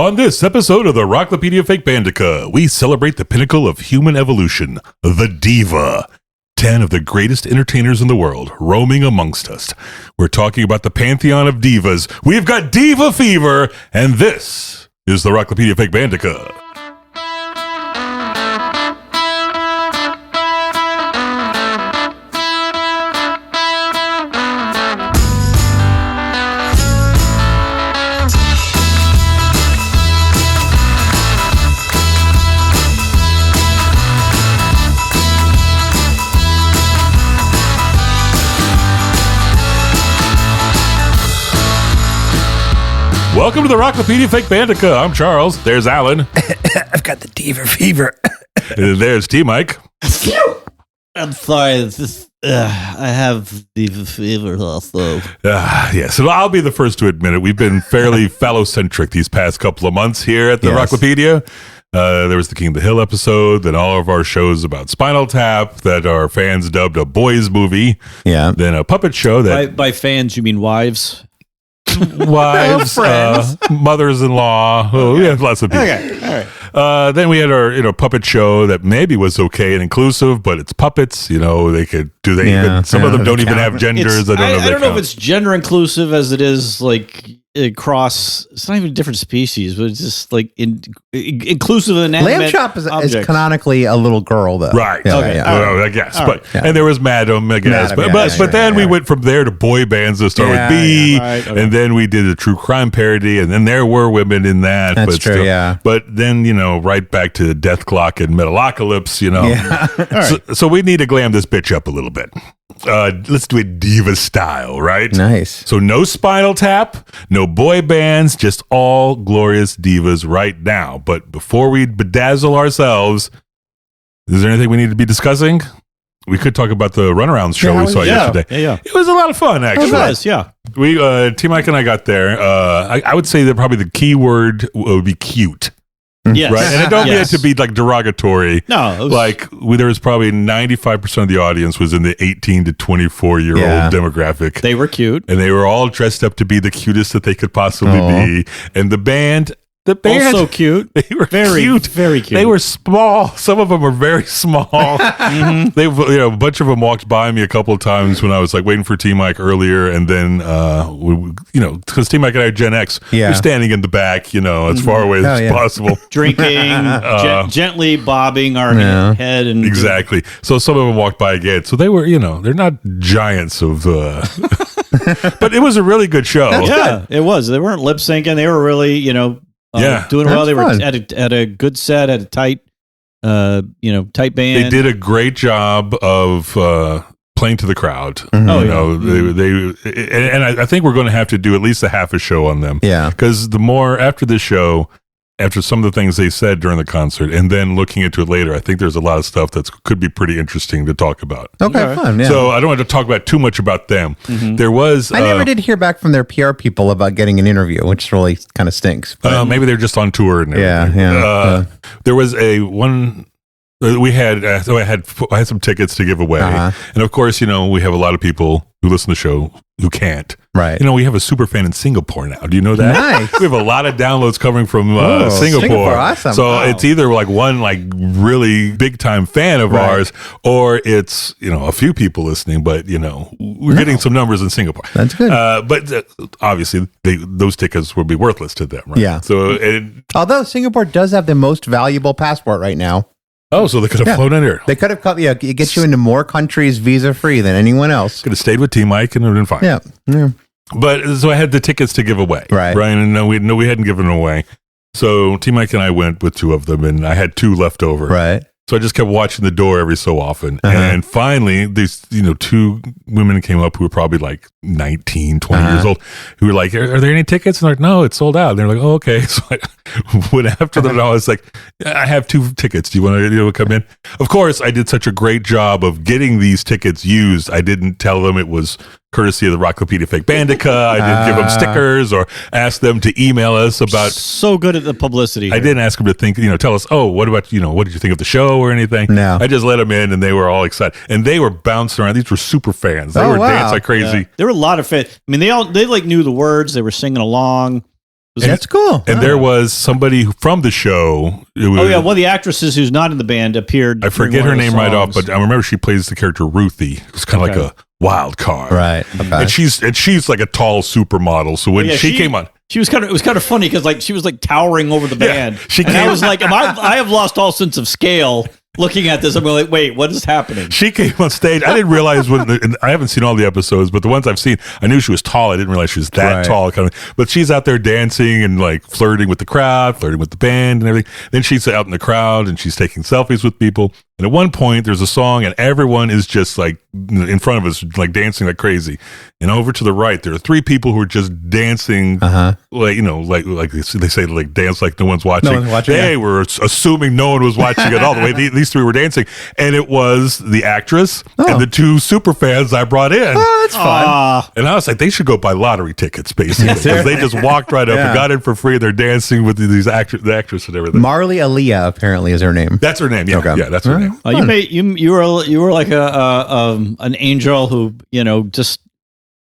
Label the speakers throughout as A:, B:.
A: On this episode of the Rocklopedia Fake Bandica, we celebrate the pinnacle of human evolution, the Diva. 10 of the greatest entertainers in the world roaming amongst us. We're talking about the pantheon of divas. We've got Diva Fever, and this is the Rocklopedia Fake Bandica. Welcome to the Rocklopedia Fake Bandica. I'm Charles. There's Alan.
B: I've got the Diva fever.
A: And there's T-Mike.
C: I'm sorry. I have Diva fever also.
A: Yes, so I'll be the first to admit it. We've been fairly phallocentric these past couple of months here at the Rocklopedia. There was the King of the Hill episode, then all of our shows about Spinal Tap that our fans dubbed a boys movie.
B: Yeah.
A: Then a puppet show that...
C: By fans, you mean wives?
A: Wives, mothers-in-law. Oh, we have lots of people.
C: Okay, all right.
A: Then we had our puppet show that maybe was okay and inclusive, but it's puppets. You know, they could do they even. Some of them don't even have genders.
C: I don't know if it's gender inclusive as it is like across. It's not even different species, but it's just like inclusive of inanimate
B: Lamb Chop is canonically a little girl, though.
A: Right.
B: Yeah,
A: okay.
B: yeah.
A: Well, I guess. And there was Madam, I guess. But then we went from there to boy bands that start with B, and then we did a true crime parody, and then there were women in that.
B: That's
A: but
B: true,
A: still,
B: yeah.
A: But then, right back to Death Clock and Metalocalypse,
B: Yeah.
A: So we need to glam this bitch up a little bit. Let's do it diva style, right?
B: Nice.
A: So no Spinal Tap, no boy bands, just all glorious divas right now. But before we bedazzle ourselves, is there anything we need to be discussing? We could talk about the Runarounds show we saw yesterday.
C: Yeah.
A: It was a lot of fun, actually.
C: It was, yeah.
A: We, T-Mike and I got there. I would say that probably the key word would be cute.
C: Yes.
A: Right? And I don't mean it to be like derogatory.
C: No.
A: There was probably 95% of the audience was in the 18 to 24-year-old demographic.
C: They were cute.
A: And they were all dressed up to be the cutest that they could possibly be. And the band
C: also cute.
A: They were
C: very
A: cute.
C: Very cute.
A: They were small. Some of them were very small.
C: Mm-hmm.
A: They, a bunch of them walked by me a couple of times when I was like waiting for T-Mike earlier, and then because T-Mike and I are Gen X, we're standing in the back, as far away as possible,
C: drinking, gently bobbing our head, and
A: exactly. So some of them walked by again. So they were, they're not giants of. But it was a really good show.
C: Yeah, it was. They weren't lip syncing. They were really, doing well. They were at a good set, at a tight, tight band.
A: They did a great job of playing to the crowd.
B: Mm-hmm.
A: I think we're going to have to do at least a half a show on them.
B: Yeah,
A: because the more after this show, after some of the things they said during the concert, and then looking into it later, I think there's a lot of stuff that could be pretty interesting to talk about.
B: Okay, fun. Yeah.
A: So I don't want to talk about too much about them.
C: Mm-hmm.
A: There was
B: I never did hear back from their PR people about getting an interview, which really kind of stinks.
A: Maybe they're just on tour and everything.
B: Yeah.
A: There was I had some tickets to give away, and of course, we have a lot of people who listen to the show who can't.
B: Right.
A: We have a super fan in Singapore now. Do you know that?
B: Nice.
A: We have a lot of downloads coming from
B: Singapore. Awesome.
A: So it's either like one really big time fan of ours, or it's a few people listening. But we're getting some numbers in Singapore.
B: That's good.
A: But obviously, those tickets will be worthless to them. Right?
B: Yeah.
A: So
B: although Singapore does have the most valuable passport right now.
A: Oh, so they could have flown in here.
B: They could have come. Yeah, it gets you into more countries visa free than anyone else.
A: Could have stayed with T-Mike and it would have been fine.
B: Yeah.
A: But so I had the tickets to give away.
B: Right.
A: And we hadn't given them away. So T-Mike and I went with two of them, and I had two left over.
B: Right.
A: So I just kept watching the door every so often. And finally, these, two women came up who were probably like 19, 20 years old, who were like, are there any tickets? And they're like, no, it's sold out. And they're like, oh, okay. So I went after them, and I was like, I have two tickets. Do you want to come in? Of course, I did such a great job of getting these tickets used. I didn't tell them it was courtesy of the Rocklopedia Fake Bandica. I didn't give them stickers or ask them to email us about.
C: So good at the publicity here.
A: I didn't ask them to think, tell us, what about, what did you think of the show or anything?
B: No.
A: I just let them in, and they were all excited. And they were bouncing around. These were super fans. They were dancing like crazy.
C: Yeah. There were a lot of fans. I mean, they like knew the words. They were singing along. It
B: That's cool.
A: And there was somebody from the show.
C: One of the actresses who's not in the band appeared.
A: I forget her name right off, but I remember she plays the character Ruthie. It's kind of like a wild card,
B: right? Okay.
A: And she's like a tall supermodel. So when she came on, it was kind of funny because like she was like towering over the band. I was like, I have lost all sense of scale. Looking at this, I'm like, wait, what is happening? She came on stage. I didn't realize I haven't seen all the episodes, but the ones I've seen, I knew she was tall. I didn't realize she was that tall. But she's out there dancing and like flirting with the crowd, flirting with the band and everything. Then she's out in the crowd and she's taking selfies with people. And at one point, there's a song and everyone is just like in front of us, like dancing like crazy. And over to the right, there are three people who are just dancing, like they say, like dance like no one's watching.
B: No one's watching.
A: They were assuming no one was watching at all. The way these three were dancing, and it was the actress and the two super fans I brought in.
B: Oh, that's fun.
A: And I was like, they should go buy lottery tickets, basically, because they just walked right up and got in for free. They're dancing with the actress and everything.
B: Marley Aaliyah apparently is her name.
A: That's her name. Yeah,
B: okay.
A: Yeah, that's her name.
C: You were like an angel who just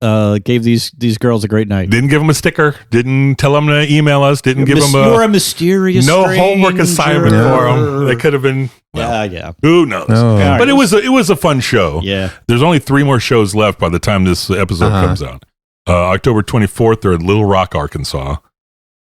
C: gave these girls a great night.
A: Didn't give them a sticker. Didn't tell them to email us. Didn't give them
C: You're a mysterious
A: homework assignment for them. They could have been.
C: Yeah.
A: Who knows?
B: No.
A: But it was a fun show.
C: Yeah.
A: There's only 3 more shows left by the time this episode comes out. October 24th, they're in Little Rock, Arkansas.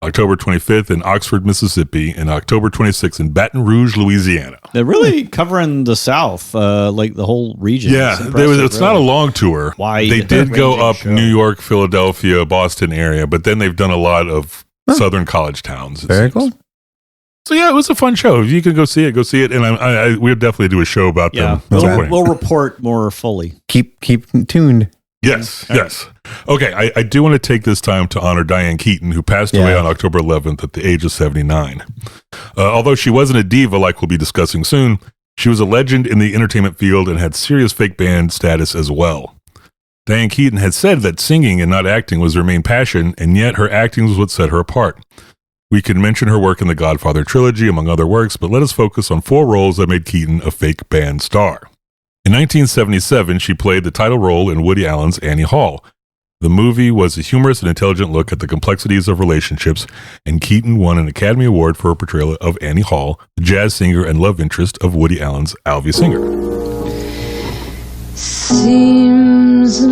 A: October 25th in Oxford, Mississippi, and October 26th in Baton Rouge, Louisiana.
C: They're really covering the South, like the whole region.
A: Yeah, it's not a long tour.
C: Why
A: they did go up New York, Philadelphia, Boston area, but then they've done a lot of southern college towns.
B: Very cool.
A: So yeah, it was a fun show. If you can go see it, and we'll definitely do a show about them.
C: We'll report more fully.
B: Keep tuned.
A: Yes. Okay, I do want to take this time to honor Diane Keaton, who passed away on October 11th at the age of 79. Although she wasn't a diva like we'll be discussing soon, she was a legend in the entertainment field and had serious fake band status as well. Diane Keaton had said that singing and not acting was her main passion, and yet her acting was what set her apart. We could mention her work in the Godfather trilogy, among other works, but let us focus on 4 roles that made Keaton a fake band star. In 1977, she played the title role in Woody Allen's Annie Hall. The movie was a humorous and intelligent look at the complexities of relationships, and Keaton won an Academy Award for her portrayal of Annie Hall, the jazz singer and love interest of Woody Allen's Alvy Singer.
D: Seems like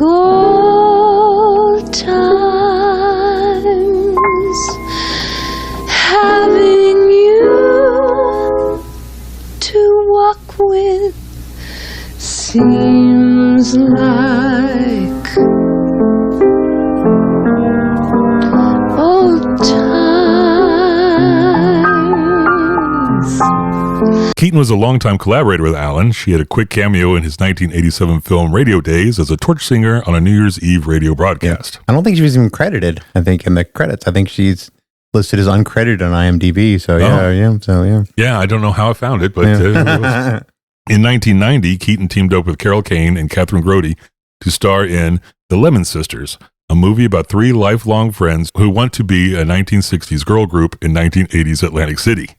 D: old times having you to walk with. Seems like old times.
A: Keaton was a longtime collaborator with Allen. She had a quick cameo in his 1987 film Radio Days as a torch singer on a New Year's Eve radio broadcast.
B: I don't think she was even credited, I think, in the credits. I think she's listed as uncredited on IMDb. So, yeah.
A: Yeah, I don't know how I found it, but it was. In 1990, Keaton teamed up with Carol Kane and Catherine Grody to star in The Lemon Sisters, a movie about 3 lifelong friends who want to be a 1960s girl group in 1980s Atlantic City.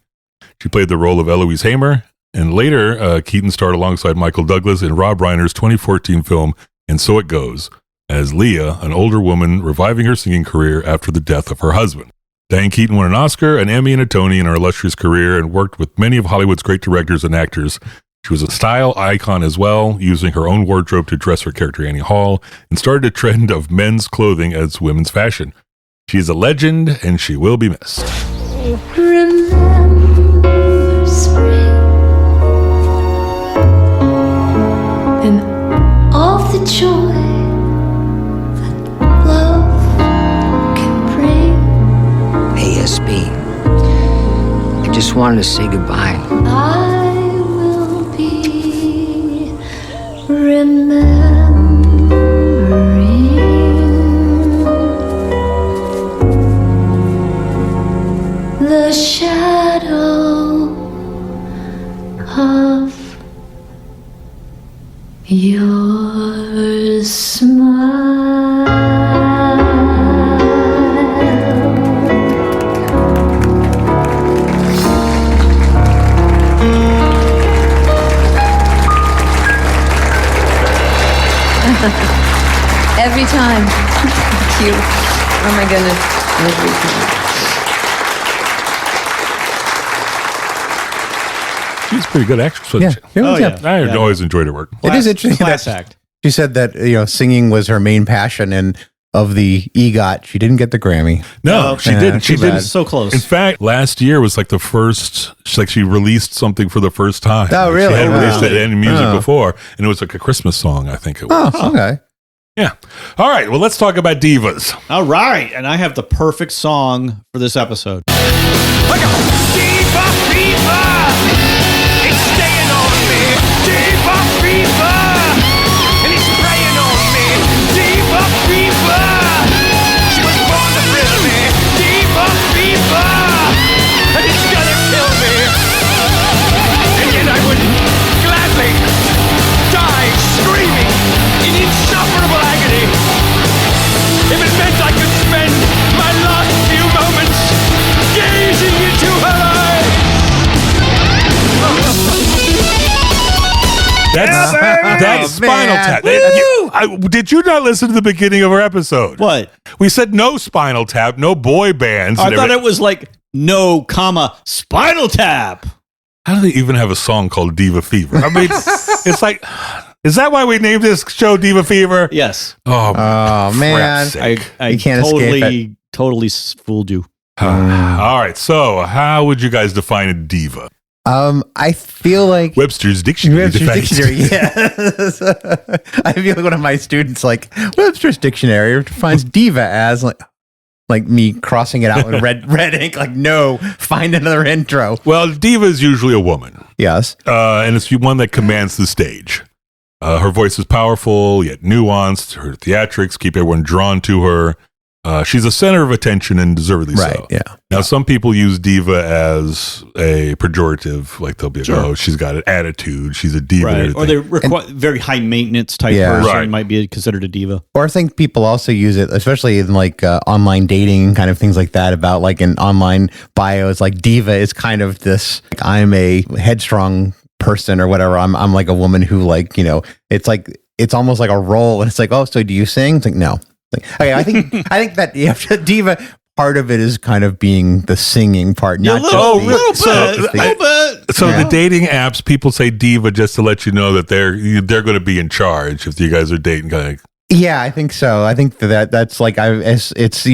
A: She played the role of Eloise Hamer, and later Keaton starred alongside Michael Douglas in Rob Reiner's 2014 film And So It Goes, as Leah, an older woman reviving her singing career after the death of her husband. Diane Keaton won an Oscar, an Emmy, and a Tony in her illustrious career and worked with many of Hollywood's great directors and actors. She was a style icon as well, using her own wardrobe to dress her character Annie Hall, and started a trend of men's clothing as women's fashion. She is a legend, and she will be missed.
D: Remember spring and all the joy that love can bring.
E: Hey, SB, I just wanted to say goodbye.
D: I will be remembering the shadow of your smile. Every time.
F: you. Oh my goodness.
A: She's pretty good actress, wasn't she?
B: It was,
A: I always enjoyed her work.
B: It is interesting.
C: Class
B: that
C: act.
B: She said that singing was her main passion, and of the EGOT, she didn't get the Grammy.
A: No, she didn't. She
B: too bad.
A: didn't.
C: So close.
A: In fact, last year was like the first. She released something for the first time.
B: Oh,
A: Like,
B: really?
A: She hadn't released
B: Wow.
A: any music
B: Oh.
A: before, and it was like a Christmas song. I think it was.
B: Oh, okay.
A: Yeah. All right. Well, let's talk about divas.
C: All right. And I have the perfect song for this episode.
A: That's Spinal Tap. Did you not listen to the beginning of our episode?
C: What?
A: We said no Spinal Tap, no boy bands.
C: I thought it was like no, comma, Spinal Tap.
A: How do they even have a song called Diva Fever? I mean, it's like, is that why we named this show Diva Fever?
C: Yes.
A: Oh,
B: man.
C: I
B: You can't escape
C: totally fooled you.
A: All right. So, how would you guys define a diva?
B: I feel like
A: Webster's Dictionary.
B: Webster's
A: defines-
B: Dictionary, yes. I feel like one of my students, like Webster's Dictionary, defines diva as like me crossing it out with red ink. Like, no, find another intro.
A: Well, diva is usually a woman,
B: Yes.
A: and it's one that commands the stage. Her voice is powerful yet nuanced. Her theatrics keep everyone drawn to her. She's a center of attention and deservedly
B: Right.
A: so.
B: Yeah.
A: Now, some people use diva as a pejorative, like they'll be like, oh, she's got an attitude, she's a diva.
C: Right.
A: And
C: Or they're very high maintenance type
B: Yeah.
C: person
A: Right.
C: might be considered a diva.
B: Or I think people also use it, especially in like online dating kind of things like that. About like in online bios, like diva is kind of this. Like, I'm a headstrong person or whatever. I'm like a woman who it's almost like a role, and it's like, oh, so do you sing? It's like, no. Like, okay, I think that diva part of it is kind of being the singing part, not just
C: little
B: the-
C: bit.
A: So
B: Yeah.
A: the dating apps, people say diva just to let you know that they're going to be in charge if you guys are dating.
B: Yeah, I think so. I think that's like it's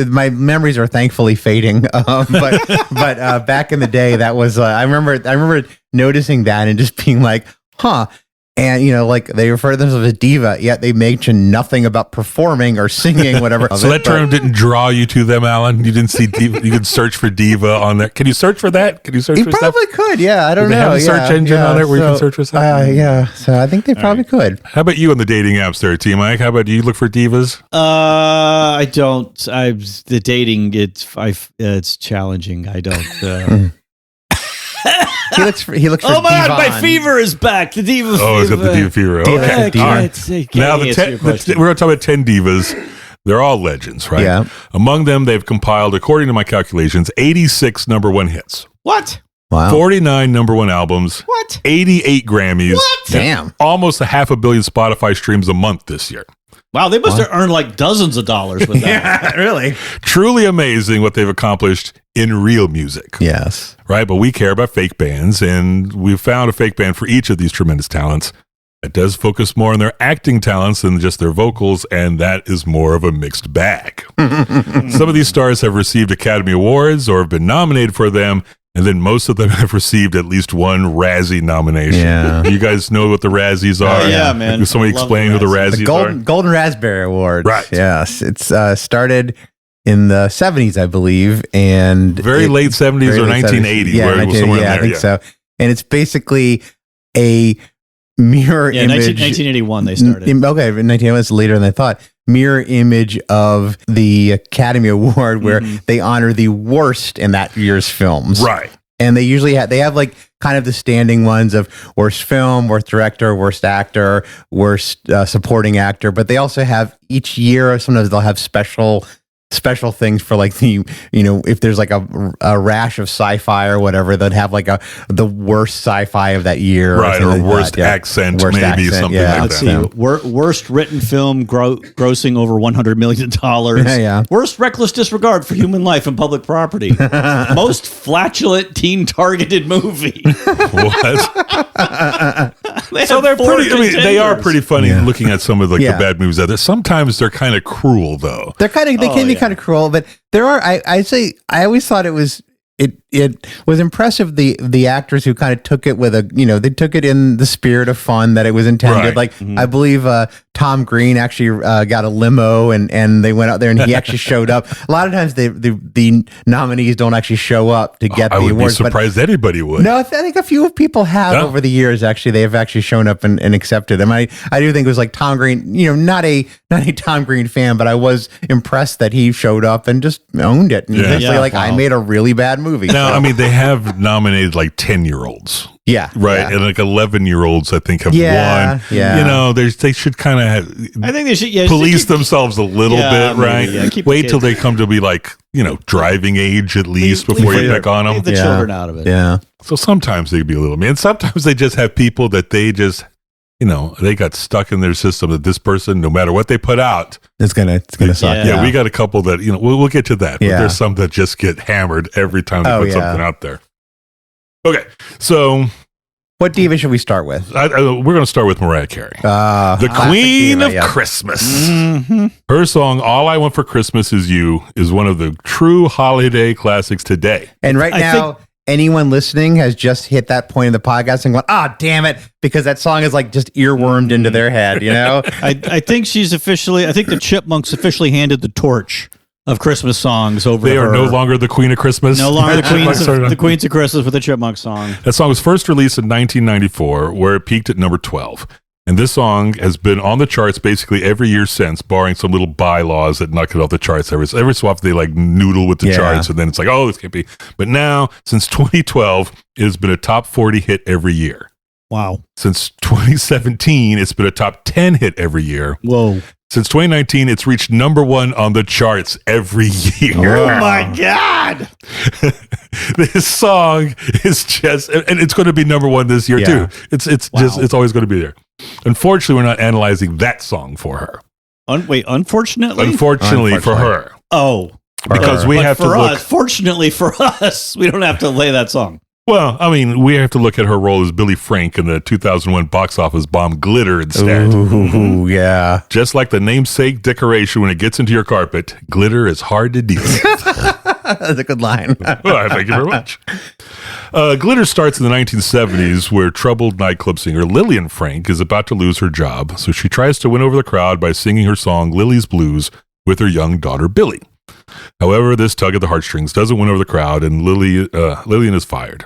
B: my memories are thankfully fading. But back in the day, that was I remember noticing that and just being like, huh. And like they refer to themselves as a diva, yet they mention nothing about performing or singing, whatever.
A: So that term didn't draw you to them, Alan. You didn't see diva. You could search for diva on there. Can you search for that? Can you search
B: You
A: for
B: probably
A: stuff?
B: could. Yeah, I don't
A: Do they
B: know.
A: have a search engine on there where you can search for stuff?
B: Yeah, so I think they probably could.
A: How about you on the dating apps there, T Mike? How about you look for divas?
C: I don't. The dating. It's challenging. I don't.
B: He looks for
C: Oh my God! My
B: Devon.
C: fever is back. The diva.
A: Oh, it's got the diva fever.
B: Diva.
A: Okay.
B: Diva.
A: All right. Now we're going to talk about 10 divas. They're all legends, right?
B: Yeah.
A: Among them, they've compiled, according to my calculations, 86 number one hits,
C: What?
B: Wow.
A: 49 number one albums,
C: What?
A: 88 Grammys,
C: What?
B: Damn.
A: almost 500 million Spotify streams a month this year.
C: Wow, they must have earned like dozens of dollars with that.
B: Yeah, really.
A: Truly amazing what they've accomplished in real music.
B: Yes.
A: Right? But we care about fake bands, and we've found a fake band for each of these tremendous talents. It does focus more on their acting talents than just their vocals, and that is more of a mixed bag. Some of these stars have received Academy Awards or have been nominated for them, and then most of them have received at least one Razzie nomination.
B: Yeah.
A: You guys know what the Razzies are?
C: yeah, man.
A: Can somebody
C: I love
A: explain
C: the
A: who the
C: Razzies.
A: Razzies
B: The
A: are?
B: Golden Raspberry Award.
A: Right.
B: Yes. It's started in the 70s, I believe, and
A: Very late 70s
B: very
A: or
B: late
A: 1980s.
B: 70s. Yeah,
A: where it was somewhere in
B: I
A: there,
B: think so. And it's basically a mirror
C: Yeah,
B: image.
C: 1981 they started.
B: Okay, 1981 was later than I thought. Mirror image of the Academy Award, where they honor the worst in that year's films.
A: Right.
B: And they usually have like kind of the standing ones of worst film, worst director, worst actor, worst supporting actor. But they also have each year, sometimes they'll have special special things for like if there's like a rash of sci-fi or whatever, they'd have like the worst sci-fi of that year,
A: right? Or worst accent,
B: worst
A: maybe
B: accent,
A: something
B: yeah.
A: like
C: Let's
A: that.
C: see. Worst written film grossing over $100 million.
B: Yeah.
C: Worst reckless disregard for human life and public property. Most flatulent teen targeted movie.
A: What?
C: They
A: So
C: had
A: they're
C: four
A: pretty. I mean, they are
C: contenders.
A: pretty funny looking at some of like
B: Yeah.
A: the bad movies out there. Sometimes they're kind of cruel, though.
B: They can be kind of cruel, but there are. I always thought it was impressive the actors who kind of took it with they took it in the spirit of fun that it was intended.
A: Right.
B: Like I believe Tom Green actually got a limo and they went out there and he actually showed up. A lot of times the nominees don't actually show up to get
A: I
B: the
A: would
B: awards.
A: be surprised anybody would.
B: No, I think a few people have
A: Yeah.
B: over the years. Actually, they have actually shown up and accepted. And I do think it was like Tom Green. Not a Tom Green fan, but I was impressed that he showed up and just owned it. And
A: Yeah.
B: basically, like I made a really bad movie.
A: Now, I mean, they have nominated like 10-year-olds.
B: Yeah,
A: Right.
B: yeah.
A: And like 11-year-olds, I think, have
B: Yeah,
A: won.
B: yeah.
A: They should kind of
C: I think they should
A: police themselves a little
C: Yeah,
A: bit, right?
C: maybe, yeah. Keep the
A: Wait till
C: kids-
A: they come to be like, driving age at least before you pick on them.
C: Leave the
B: Yeah.
C: children out of it.
B: Yeah.
A: So sometimes they can be a little mean. Sometimes they just have people that they just, they got stuck in their system that this person, no matter what they put out,
B: It's gonna suck.
A: yeah, we got a couple that, we'll get to that. But
B: Yeah.
A: there's some that just get hammered every time they
B: Oh,
A: put
B: yeah.
A: something out there. Okay. So
B: What diva should we start with?
A: we're going to start with Mariah Carey. The
B: classic
A: Queen
B: diva,
A: of
B: yeah.
A: Christmas. Her song, All I Want for Christmas Is You, is one of the true holiday classics today.
B: And right
C: I
B: now, anyone listening has just hit that point in the podcast and gone, damn it, because that song is like just earwormed into their head,
C: I think the Chipmunks officially handed the torch of Christmas songs over
A: They
C: to
A: are
C: her.
A: no longer the Queen of Christmas.
C: No longer the
A: Chipmunks are-
C: Queens of Christmas with the Chipmunk song.
A: That song was first released in 1994, where it peaked at number 12. And this song has been on the charts basically every year since, barring some little bylaws that knock it off the charts. Every so often they like noodle with the
B: Yeah.
A: charts, and then it's like, oh, this can't be. But now, since 2012, it has been a top 40 hit every year.
C: Wow.
A: Since 2017, it's been a top 10 hit every year.
C: Whoa.
A: Since 2019, it's reached number 1 on the charts every year.
C: Oh my God.
A: This song is just, and it's going to be number 1 this year
B: Yeah.
A: too. It's always going to be there. Unfortunately, we're not analyzing that song for her.
C: Unfortunately?
A: Unfortunately for her,
C: Oh.
A: because we
C: But
A: have to
C: for
A: look.
C: us, fortunately for us, we don't have to lay that song.
A: Well, I mean, we have to look at her role as Billy Frank in the 2001 box office bomb Glitter instead.
B: Ooh, yeah.
A: Just like the namesake decoration, when it gets into your carpet, glitter is hard to deal with.
B: That's a good line.
A: Well, thank you very much. Glitter starts in the 1970s, where troubled nightclub singer Lillian Frank is about to lose her job, so she tries to win over the crowd by singing her song Lily's Blues with her young daughter Billy. However, this tug at the heartstrings doesn't win over the crowd, and Lillian is fired.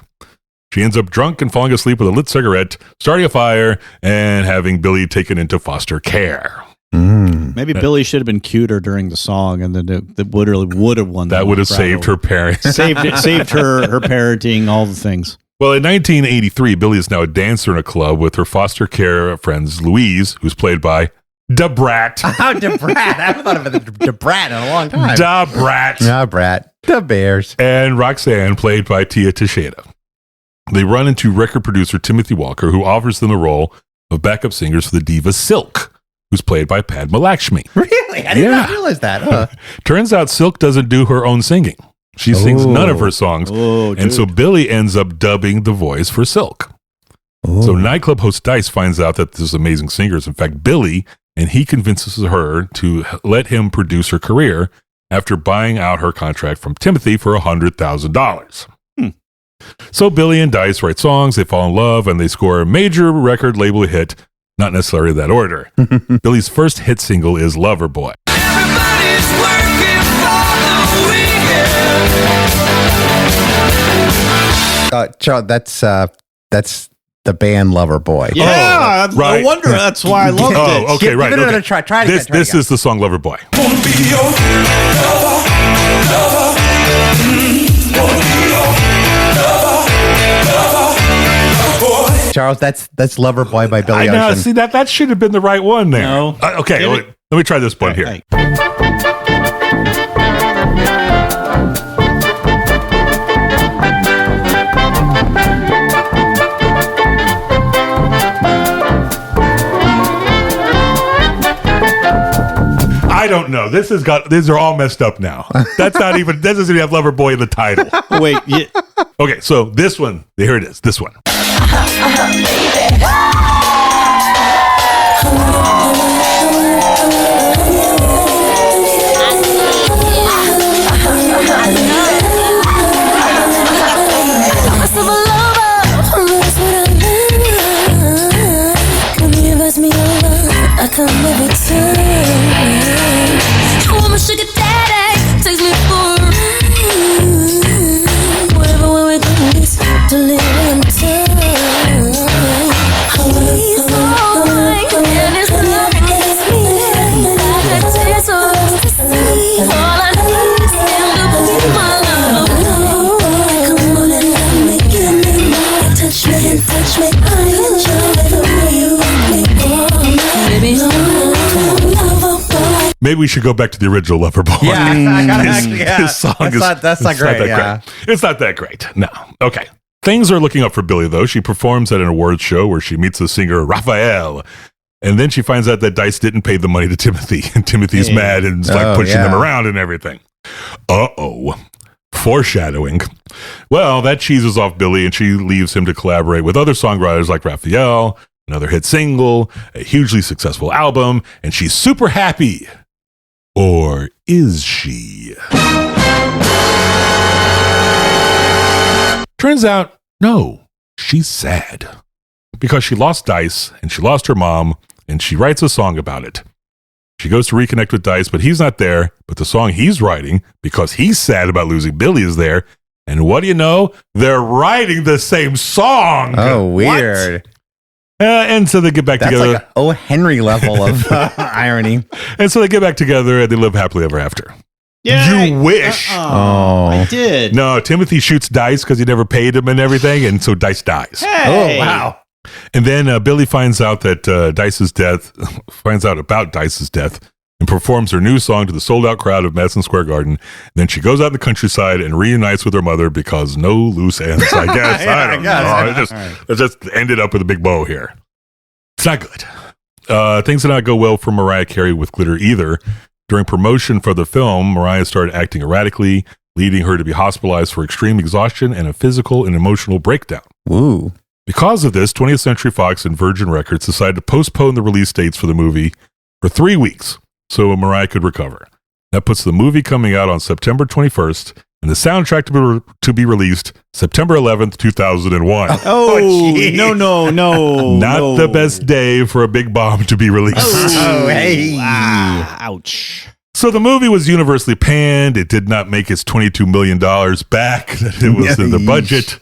A: She ends up drunk and falling asleep with a lit cigarette, starting a fire, and having Billy taken into foster care.
C: Maybe Billy should have been cuter during the song, and then it would have won.
A: That would have saved her parents.
C: saved her parenting, all the things.
A: Well, in 1983, Billy is now a dancer in a club with her foster care friends Louise, who's played by Da Brat.
B: Oh, Da Brat. I haven't thought of Da Brat in a long time.
A: Da Brat.
B: Da Brat. The Bears.
A: And Roxanne, played by Tia Teixeira. They run into record producer Timothy Walker, who offers them the role of backup singers for the diva Silk, who's played by Padma Lakshmi.
B: Really? I did not realize that.
A: Turns out Silk doesn't do her own singing. She sings none of her songs. And so Billy ends up dubbing the voice for Silk. So nightclub host Dice finds out that this amazing singer is in fact Billy, and he convinces her to let him produce her career after buying out her contract from Timothy for $100,000. So Billy and Dice write songs, they fall in love, and they score a major record label hit, not necessarily in that order. Billy's first hit single is Lover Boy.
G: Everybody's working for the weekend.
B: Charles, that's the band Lover Boy.
C: Yeah,
A: right.
C: no wonder that's why I loved it.
A: Oh, okay, right.
B: Give it another
A: Okay.
B: try. Try it again.
A: This is the song Lover Boy.
G: Wanna be your lover, lover. Wanna be your lover, boy.
B: Charles, that's Lover Boy by Billy
A: I know.
B: Ocean.
A: See, that should have been the right one there.
C: No.
A: Okay,
C: Give
A: let me try this one here.
C: Hey.
A: don't know. These are all messed up now. That doesn't even have Loverboy in the title.
C: Wait, yeah.
A: Okay, so this one, here it is. This one.
D: I come every time. Oh, my sugar daddy takes me for a ride. Wherever we go, it's delirium time. He's alright, and it's me. Like a taste of ecstasy. All I need is him to be my love. Come on and love me, give me more. Touch me, I enjoy the way you rock me.
A: Maybe we should go back to the original Loverboy.
B: Yeah,
A: his song
B: that's not great.
A: It's not that great. No. Okay. Things are looking up for Billie, though. She performs at an awards show where she meets the singer Raphael. And then she finds out that Dice didn't pay the money to Timothy. And Timothy's mad and is pushing them around and everything. Uh-oh. Foreshadowing. Well, that cheeses off Billie and she leaves him to collaborate with other songwriters like Raphael, another hit single, a hugely successful album, and she's super happy. Or is she? Turns out, no, she's sad. Because she lost Dice, and she lost her mom, and she writes a song about it. She goes to reconnect with Dice, but he's not there, but the song he's writing, because he's sad about losing Billie, is there. And what do you know? They're writing the same song!
B: Oh, weird.
A: What? And so they get back together.
B: Like O. Henry level of irony.
A: And so they get back together and they live happily ever after.
C: Yeah,
A: you wish.
C: I did.
A: No, Timothy shoots Dice because he never paid him and everything, and so Dice dies.
C: Hey.
B: Oh, wow.
A: And then Billie finds out that about Dice's death, and performs her new song to the sold-out crowd of Madison Square Garden. Then she goes out in the countryside and reunites with her mother because no loose ends, I guess. I don't know. It just ended up with a big bow here. It's not good. Things did not go well for Mariah Carey with Glitter either. During promotion for the film, Mariah started acting erratically, leading her to be hospitalized for extreme exhaustion and a physical and emotional breakdown.
B: Ooh.
A: Because of this, 20th Century Fox and Virgin Records decided to postpone the release dates for the movie for 3 weeks so Mariah could recover. That puts the movie coming out on September 21st and the soundtrack to be released September 11th, 2001.
C: No.
A: Not the best day for a big bomb to be released.
B: Oh, hey.
C: Ouch.
A: So the movie was universally panned. It did not make its $22 million back that it was in the budget.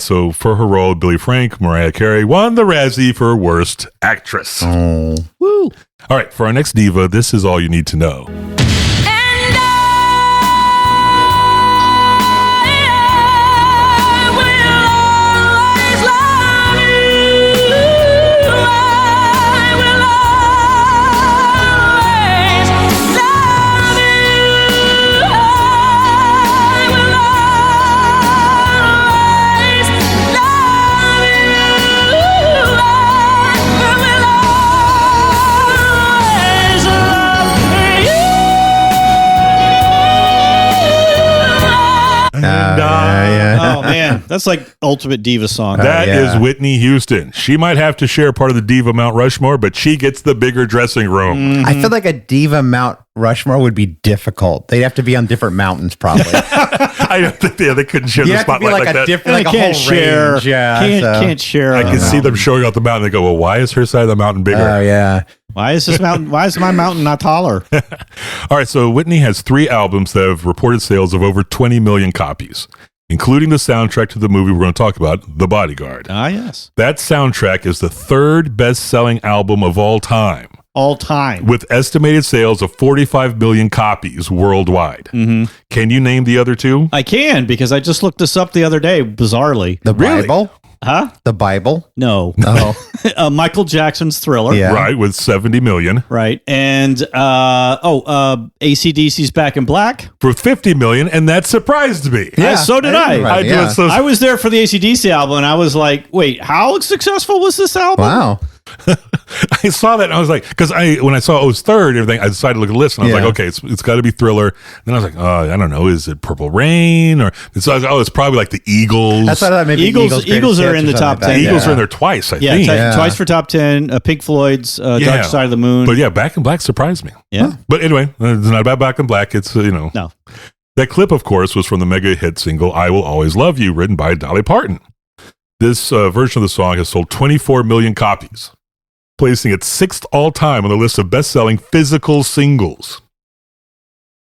A: So for her role, Billie Frank, Mariah Carey won the Razzie for Worst Actress.
B: Oh.
C: Woo.
A: All right, for our next diva, this is all you need to know.
C: Oh man, that's like ultimate diva song.
A: That is Whitney Houston. She might have to share part of the diva Mount Rushmore, but she gets the bigger dressing room.
B: I feel like a diva Mount Rushmore would be difficult. They'd have to be on different mountains, probably.
A: I don't think they couldn't share
B: You
A: the
B: have to be
A: spotlight
B: like a
A: that.
B: different, like a
C: can't
B: whole
C: share.
B: range. Yeah,
C: Can't share.
A: I can see them showing out the mountain. They go, well, why is her side of the mountain bigger?
B: Oh, yeah.
C: Why is this mountain? Why is my mountain not taller?
A: All right, so Whitney has 3 albums that have reported sales of over 20 million copies, including the soundtrack to the movie we're going to talk about, The Bodyguard.
C: Ah, yes.
A: That soundtrack is the 3rd best-selling album of all time.
C: All time.
A: With estimated sales of 45 million copies worldwide.
C: Mm-hmm.
A: Can you name the other 2?
C: I can, because I just looked this up the other day, bizarrely.
B: The Bible?
C: Huh?
B: The Bible?
C: No.
B: Oh.
C: Michael Jackson's Thriller.
B: Yeah.
A: Right, with 70 million.
C: Right. And, AC/DC's Back in Black.
A: For 50 million, and that surprised me.
C: Yeah, so did I.
B: Right,
A: do
B: yeah.
A: it so
C: I was there for the AC/DC album, and I was like, wait, how successful was this album?
B: Wow.
A: I saw that and I was like, because when I saw it was third and everything, I decided to look at the list and I was like, okay, it's got to be Thriller. Then I was like, oh, I don't know, is it Purple Rain or it's probably like the Eagles.
B: That's what I thought. Maybe
C: Eagles are in the top 10.
A: The Eagles are in there twice, I think.
C: Twice for top 10. Pink Floyd's Dark Side of the Moon.
A: But yeah, Back in Black surprised me.
C: Yeah.
A: But anyway, it's not about Back in Black. It's
C: No.
A: That clip, of course, was from the mega hit single "I Will Always Love You," written by Dolly Parton. This version of the song has sold 24 million copies, placing it 6th all-time on the list of best-selling physical singles.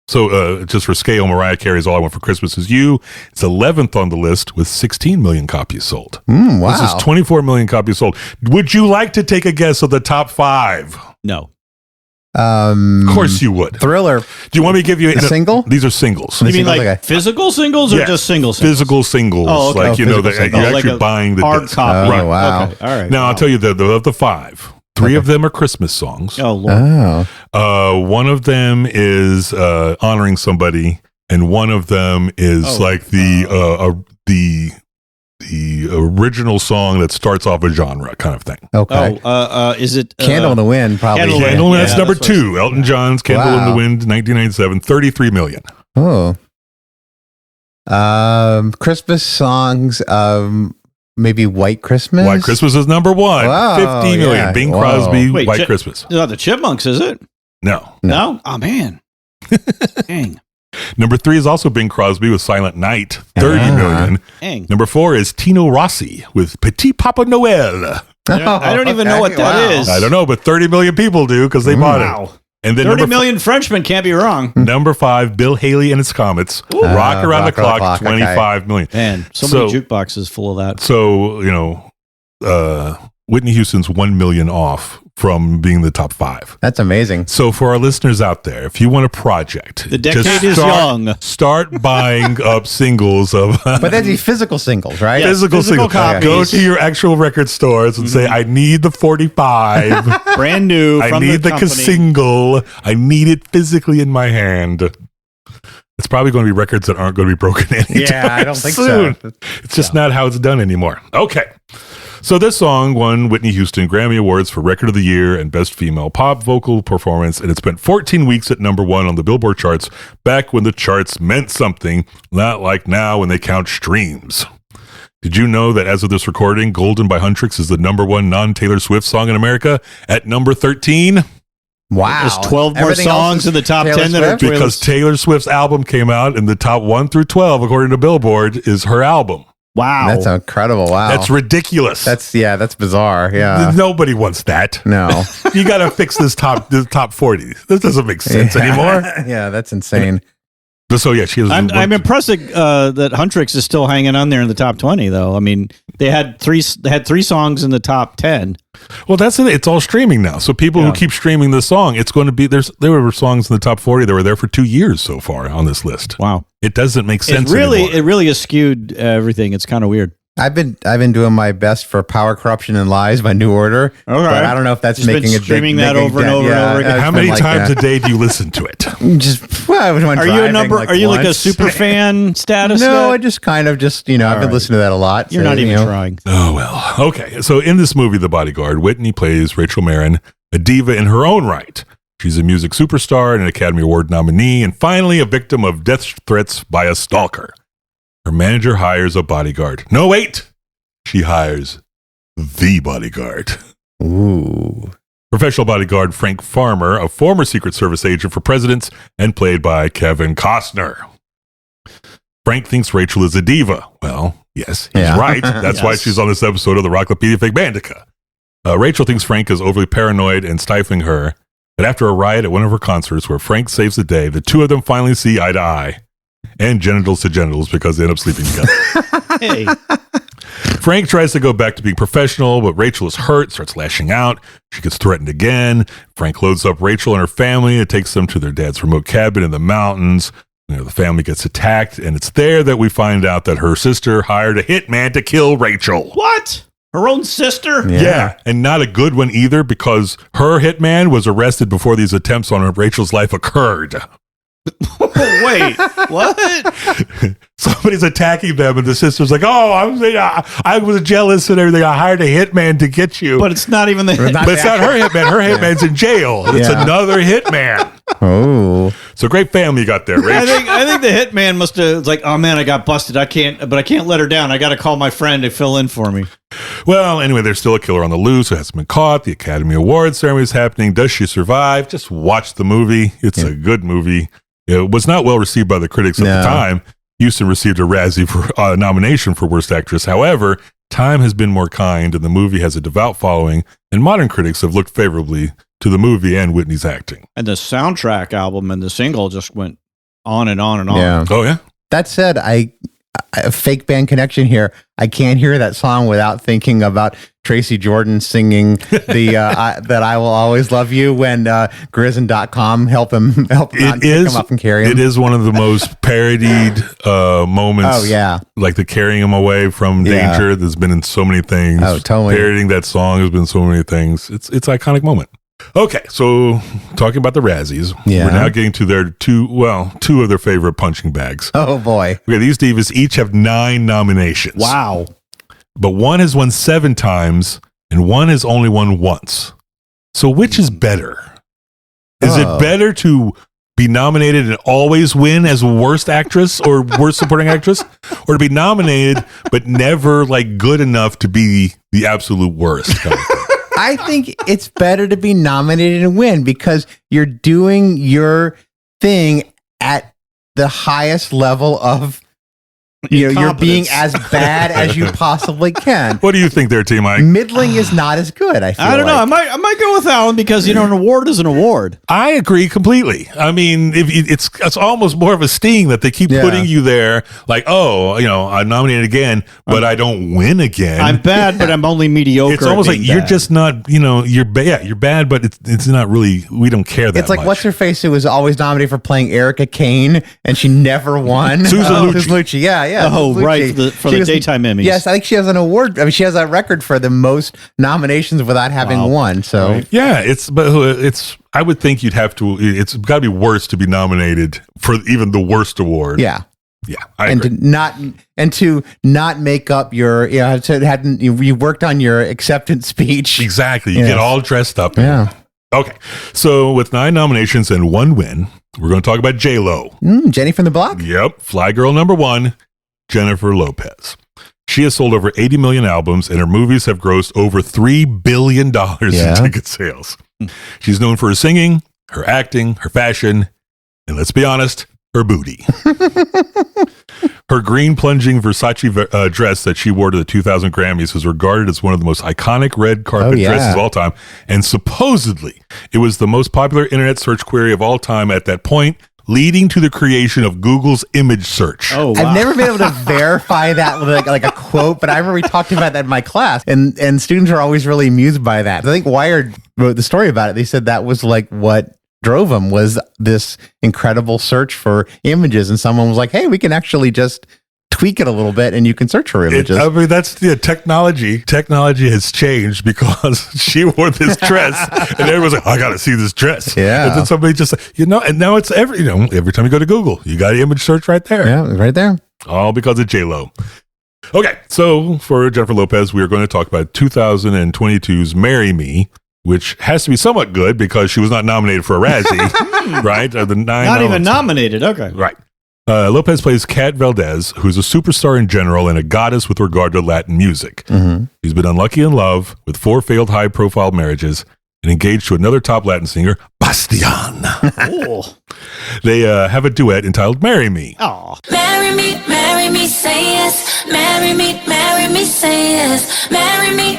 A: So just for scale, Mariah Carey's All I Want for Christmas Is You. It's 11th on the list with 16 million copies sold.
B: Wow.
A: This is 24 million copies sold. Would you like to take a guess of the top 5?
C: No.
A: Of course you would.
B: Thriller.
A: Do you want me to give you
B: a single?
A: These are singles.
C: You mean like physical singles or just single singles?
A: Physical singles.
C: Oh, okay.
A: Like,
B: physical
A: that
B: singles.
A: you're
C: Like
A: actually
C: a
A: buying the
C: hard
A: disc.
C: copy.
A: Right.
B: Oh, wow.
C: Okay. All right.
A: Now, I'll tell you of the 5. 3 of them are Christmas songs.
C: Oh, Lord.
B: Oh.
A: One of them is honoring somebody, and one of them is like the original song that starts off a genre kind of thing.
B: Okay.
C: Is it
B: Candle in the Wind, probably.
C: Candle in the
A: Candle,
C: Wind.
A: that's
C: Yeah,
A: number
C: that's what
A: 2. Elton John's Candle in the Wind, 1997, 33 million.
B: Oh. Christmas songs, maybe White Christmas?
A: White Christmas is number 1.
B: Wow,
A: 50 million.
B: yeah.
A: Bing
B: Whoa.
A: Crosby,
C: Wait,
A: White Christmas.
C: Not the Chipmunks, is it?
A: No.
C: No? Oh, man. Dang.
A: Number 3 is also Bing Crosby with Silent Night, 30 million.
C: Dang.
A: Number 4 is Tino Rossi with Petit Papa Noel.
C: I don't even know what that is.
A: I don't know, but 30 million people do because they bought it. And then
C: 30 million Frenchmen can't be wrong.
A: Number 5, Bill Haley and its Comets, Rock Around the Clock, 25 million.
C: Man, so many jukeboxes full of that.
A: So, Whitney Houston's 1 million off from being the top 5.
B: That's amazing.
A: So for our listeners out there, if you want a project,
C: the decade is young.
A: Start buying up singles of.
B: But that'd be physical singles, right?
C: Yes,
A: physical singles.
C: copies.
A: Go to your actual record stores and say, I need the 45.
C: Brand new.
A: I
C: From
A: need the
C: company.
A: single. I need it physically in my hand. It's probably going to be records that aren't going to be broken anytime
B: Yeah, I don't think
A: soon.
B: so.
A: It's just not how it's done anymore. Okay. So this song won Whitney Houston Grammy Awards for Record of the Year and Best Female Pop Vocal Performance, and it spent 14 weeks at number 1 on the Billboard charts back when the charts meant something, not like now when they count streams. Did you know that as of this recording, Golden by Huntrix is the number 1 non-Taylor Swift song in America at number 13?
B: Wow.
C: There's 12 more
B: Everything else
C: songs
B: is
C: in the top
B: Taylor
C: 10 that are
B: Swift?
A: Because Taylor Swift's album came out, and the top 1 through 12, according to Billboard, is her album.
C: Wow.
B: That's incredible. Wow.
A: That's ridiculous.
B: That's bizarre. Yeah.
A: Nobody wants that.
B: No.
A: You got to fix this top 40. This doesn't make sense anymore.
B: Yeah, that's insane.
A: So yeah, she has.
C: I'm impressed that Huntrix is still hanging on there in the top 20, though. I mean, they had three songs in the top 10.
A: Well, that's it. It's all streaming now. So people who keep streaming the song, it's going to be there were songs in the top 40 that were there for 2 years so far on this list.
C: Wow,
A: it doesn't make sense.
C: It
A: anymore.
C: really has skewed everything. It's kind of weird.
B: I've been doing my best for Power, Corruption, and Lies by New Order, but I don't know if that's
C: Just
B: making
C: been
B: a
C: streaming
B: big,
C: that over and over and over again.
A: How many times a day do you listen to it?
C: Are you a number? Are you like a super fan status?
B: No, I just kind of I've been listening to that a lot.
C: You're not even trying.
A: Oh well, okay. So in this movie, The Bodyguard, Whitney plays Rachel Marin, a diva in her own right. She's a music superstar and an Academy Award nominee, and finally a victim of death threats by a stalker. Her manager hires a bodyguard. No, wait. She hires the bodyguard.
B: Ooh.
A: Professional bodyguard Frank Farmer, a former Secret Service agent for presidents, and played by Kevin Costner. Frank thinks Rachel is a diva. Well, yes, he's right. That's why she's on this episode of the Rocklopedia Fake Bandica. Rachel thinks Frank is overly paranoid and stifling her, but after a riot at one of her concerts where Frank saves the day, the two of them finally see eye to eye. And genitals to genitals because they end up sleeping together.
C: Hey.
A: Frank tries to go back to being professional, but Rachel is hurt, starts lashing out. She gets threatened again. Frank loads up Rachel and her family and takes them to their dad's remote cabin in the mountains. The family gets attacked, and it's there that we find out that her sister hired a hitman to kill Rachel.
C: What? Her own sister?
A: Yeah, and not a good one either, because her hitman was arrested before these attempts on Rachel's life occurred.
C: Wait, what?
A: So somebody's attacking them, and the sister's like, "Oh, I was jealous and everything. I hired a hitman to get you."
C: But it's not even the
A: But it's not her hitman. Her hitman's in jail. It's another hitman.
B: Oh,
A: So great family you got there, Rich.
C: I think the hitman must have was like, oh man, I got busted. I can't let her down. I got to call my friend to fill in for me.
A: Well, anyway, there's still a killer on the loose who hasn't been caught. The Academy Awards ceremony is happening. Does she survive? Just watch the movie. It's a good movie. It was not well received by the critics at the time. Houston received a Razzie for nomination for Worst Actress. However, time has been more kind, and the movie has a devout following, and modern critics have looked favorably to the movie and Whitney's acting.
C: And the soundtrack album and the single just went on and on and on.
B: yeah.
A: Oh, yeah?
B: That said, a fake band connection here. I can't hear that song without thinking about Tracy Jordan singing the that I Will Always Love You when Grizz.com help him pick him up and carry him.
A: It is one of the most parodied moments.
B: Oh, yeah.
A: Like the carrying him away from danger. There's been in so many things.
B: Oh, totally.
A: Parodying that song has been so many things. It's an iconic moment. Okay, so talking about the Razzies, we're now getting to their two of their favorite punching bags.
B: Oh, boy.
A: Okay, these divas each have 9 nominations.
C: Wow.
A: But one has won 7 times and one has only won once. So which is better? Is it better to be nominated and always win as worst actress or worst supporting actress, or to be nominated but never like good enough to be the absolute worst? Kind of thing?
B: I think it's better to be nominated and win because you're doing your thing at the highest level of, you're being as bad as you possibly can.
A: What do you think there, T. Mike?
B: Middling is not as good, I feel
C: I don't know. I might go with Alan because, an award is an award.
A: I agree completely. I mean, it's almost more of a sting that they keep putting you there like, I'm nominated again, but I don't win again.
C: I'm bad, but I'm only mediocre.
A: It's almost like you're just not, you're bad. You're bad, but it's not really, we don't care that much.
B: It's like, what's her face who was always nominated for playing Erica Kane and she never won?
A: Susan Lucci.
B: Yeah.
C: Oh,
B: Lucci.
C: right. For the daytime Emmys.
B: Yes, I think she has an award. I mean, she has a record for the most nominations without having won. So,
A: yeah, I would think you'd have to, it's got to be worse to be nominated for even the worst award.
B: Yeah.
A: Yeah. I agree.
B: To not make up your, you worked on your acceptance speech.
A: Exactly. You get all dressed up.
B: Yeah.
A: Okay. So with 9 nominations and 1 win, we're going to talk about J.Lo.
B: Jenny from the Block?
A: Yep. Fly Girl number 1, Jennifer Lopez. She has sold over 80 million albums, and her movies have grossed over $3 billion in ticket sales. She's known for her singing, her acting, her fashion, and let's be honest, her booty. Her green plunging Versace dress that she wore to the 2000 Grammys is regarded as one of the most iconic red carpet dresses of all time. And supposedly, it was the most popular internet search query of all time at that point, leading to the creation of Google's image search.
C: Oh, wow.
B: I've never been able to verify that with like a quote, but I remember we talked about that in my class, and students are always really amused by that. I think Wired wrote the story about it. They said that was like what drove them was this incredible search for images, and someone was like, hey, we can actually just tweak it a little bit and you can search for images.
A: That's the technology. Technology has changed because she wore this dress and everyone's like, I got to see this dress.
B: Yeah.
A: And then somebody just, and now it's every time you go to Google, you got an image search right there.
B: Yeah, right there.
A: All because of J.Lo. Okay. So for Jennifer Lopez, we are going to talk about 2022's Marry Me, which has to be somewhat good because she was not nominated for a Razzie, right?
C: Not even nominated. Okay.
A: Right. Lopez plays Kat Valdez, who's a superstar in general and a goddess with regard to Latin music. Mm-hmm. She's been unlucky in love with 4 failed high-profile marriages and engaged to another top Latin singer, Bastian. They have a duet entitled Marry Me.
C: Aw.
D: Marry me, say yes. Marry me, say yes. Marry me,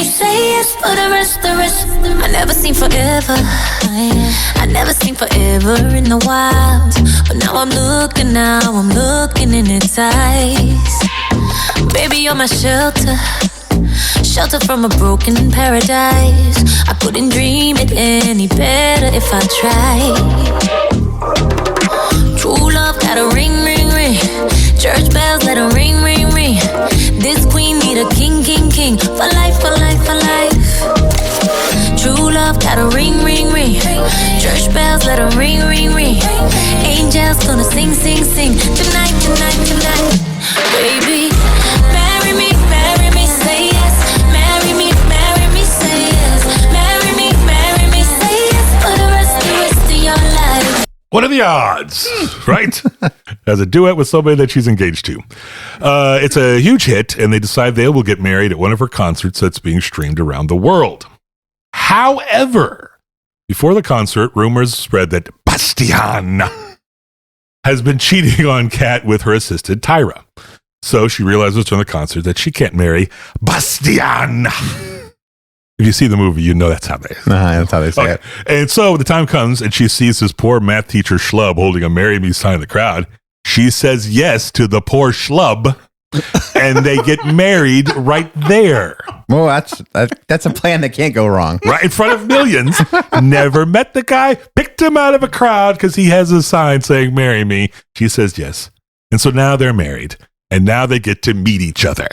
D: say yes. For the rest. I never seen forever. I never seen forever in the wild. But now I'm looking in its eyes. Baby, you're my shelter from a broken paradise. I couldn't dream it any better if I tried. True love got a ring. Church bells let a ring. This queen need a king. For life. True love got a ring. Church bells let a ring. Angels gonna sing. Tonight.
A: What are the odds, right? As a duet with somebody that she's engaged to. It's a huge hit, and they decide they will get married at one of her concerts that's being streamed around the world. However, before the concert, rumors spread that Bastian has been cheating on Kat with her assistant, Tyra. So she realizes during the concert that she can't marry Bastian. If you see the movie, you know that's how they say it. And so the time comes and she sees this poor math teacher schlub holding a marry me sign in the crowd. She says yes to the poor schlub and they get married right there.
B: Well, that's a plan that can't go wrong.
A: Right in front of millions. Never met the guy, picked him out of a crowd because he has a sign saying marry me. She says yes. And so now they're married and now they get to meet each other.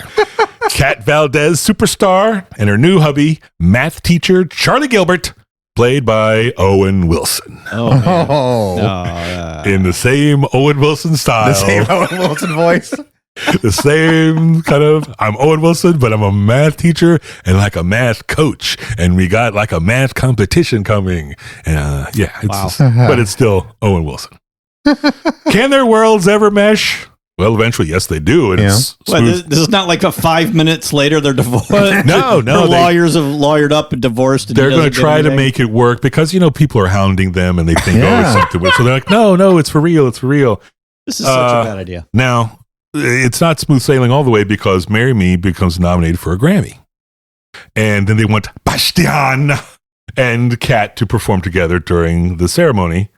A: Kat Valdez, superstar, and her new hubby, math teacher Charlie Gilbert, played by Owen Wilson. In the same Owen Wilson style.
B: The same Owen Wilson voice.
A: The same kind of, I'm Owen Wilson, but I'm a math teacher and like a math coach. And we got like a math competition coming. And but it's still Owen Wilson. Can their worlds ever mesh? Well, eventually, yes, they do. And it's
C: this is not like a 5 minutes later they're divorced.
A: No.
C: Her lawyers have lawyered up and divorced. And
A: they're going to try to make it work because, people are hounding them and they think, it's something. So they're like, no, it's for real. It's for real.
C: This is such a bad idea.
A: Now, it's not smooth sailing all the way because Marry Me becomes nominated for a Grammy. And then they want Bastian and Kat to perform together during the ceremony.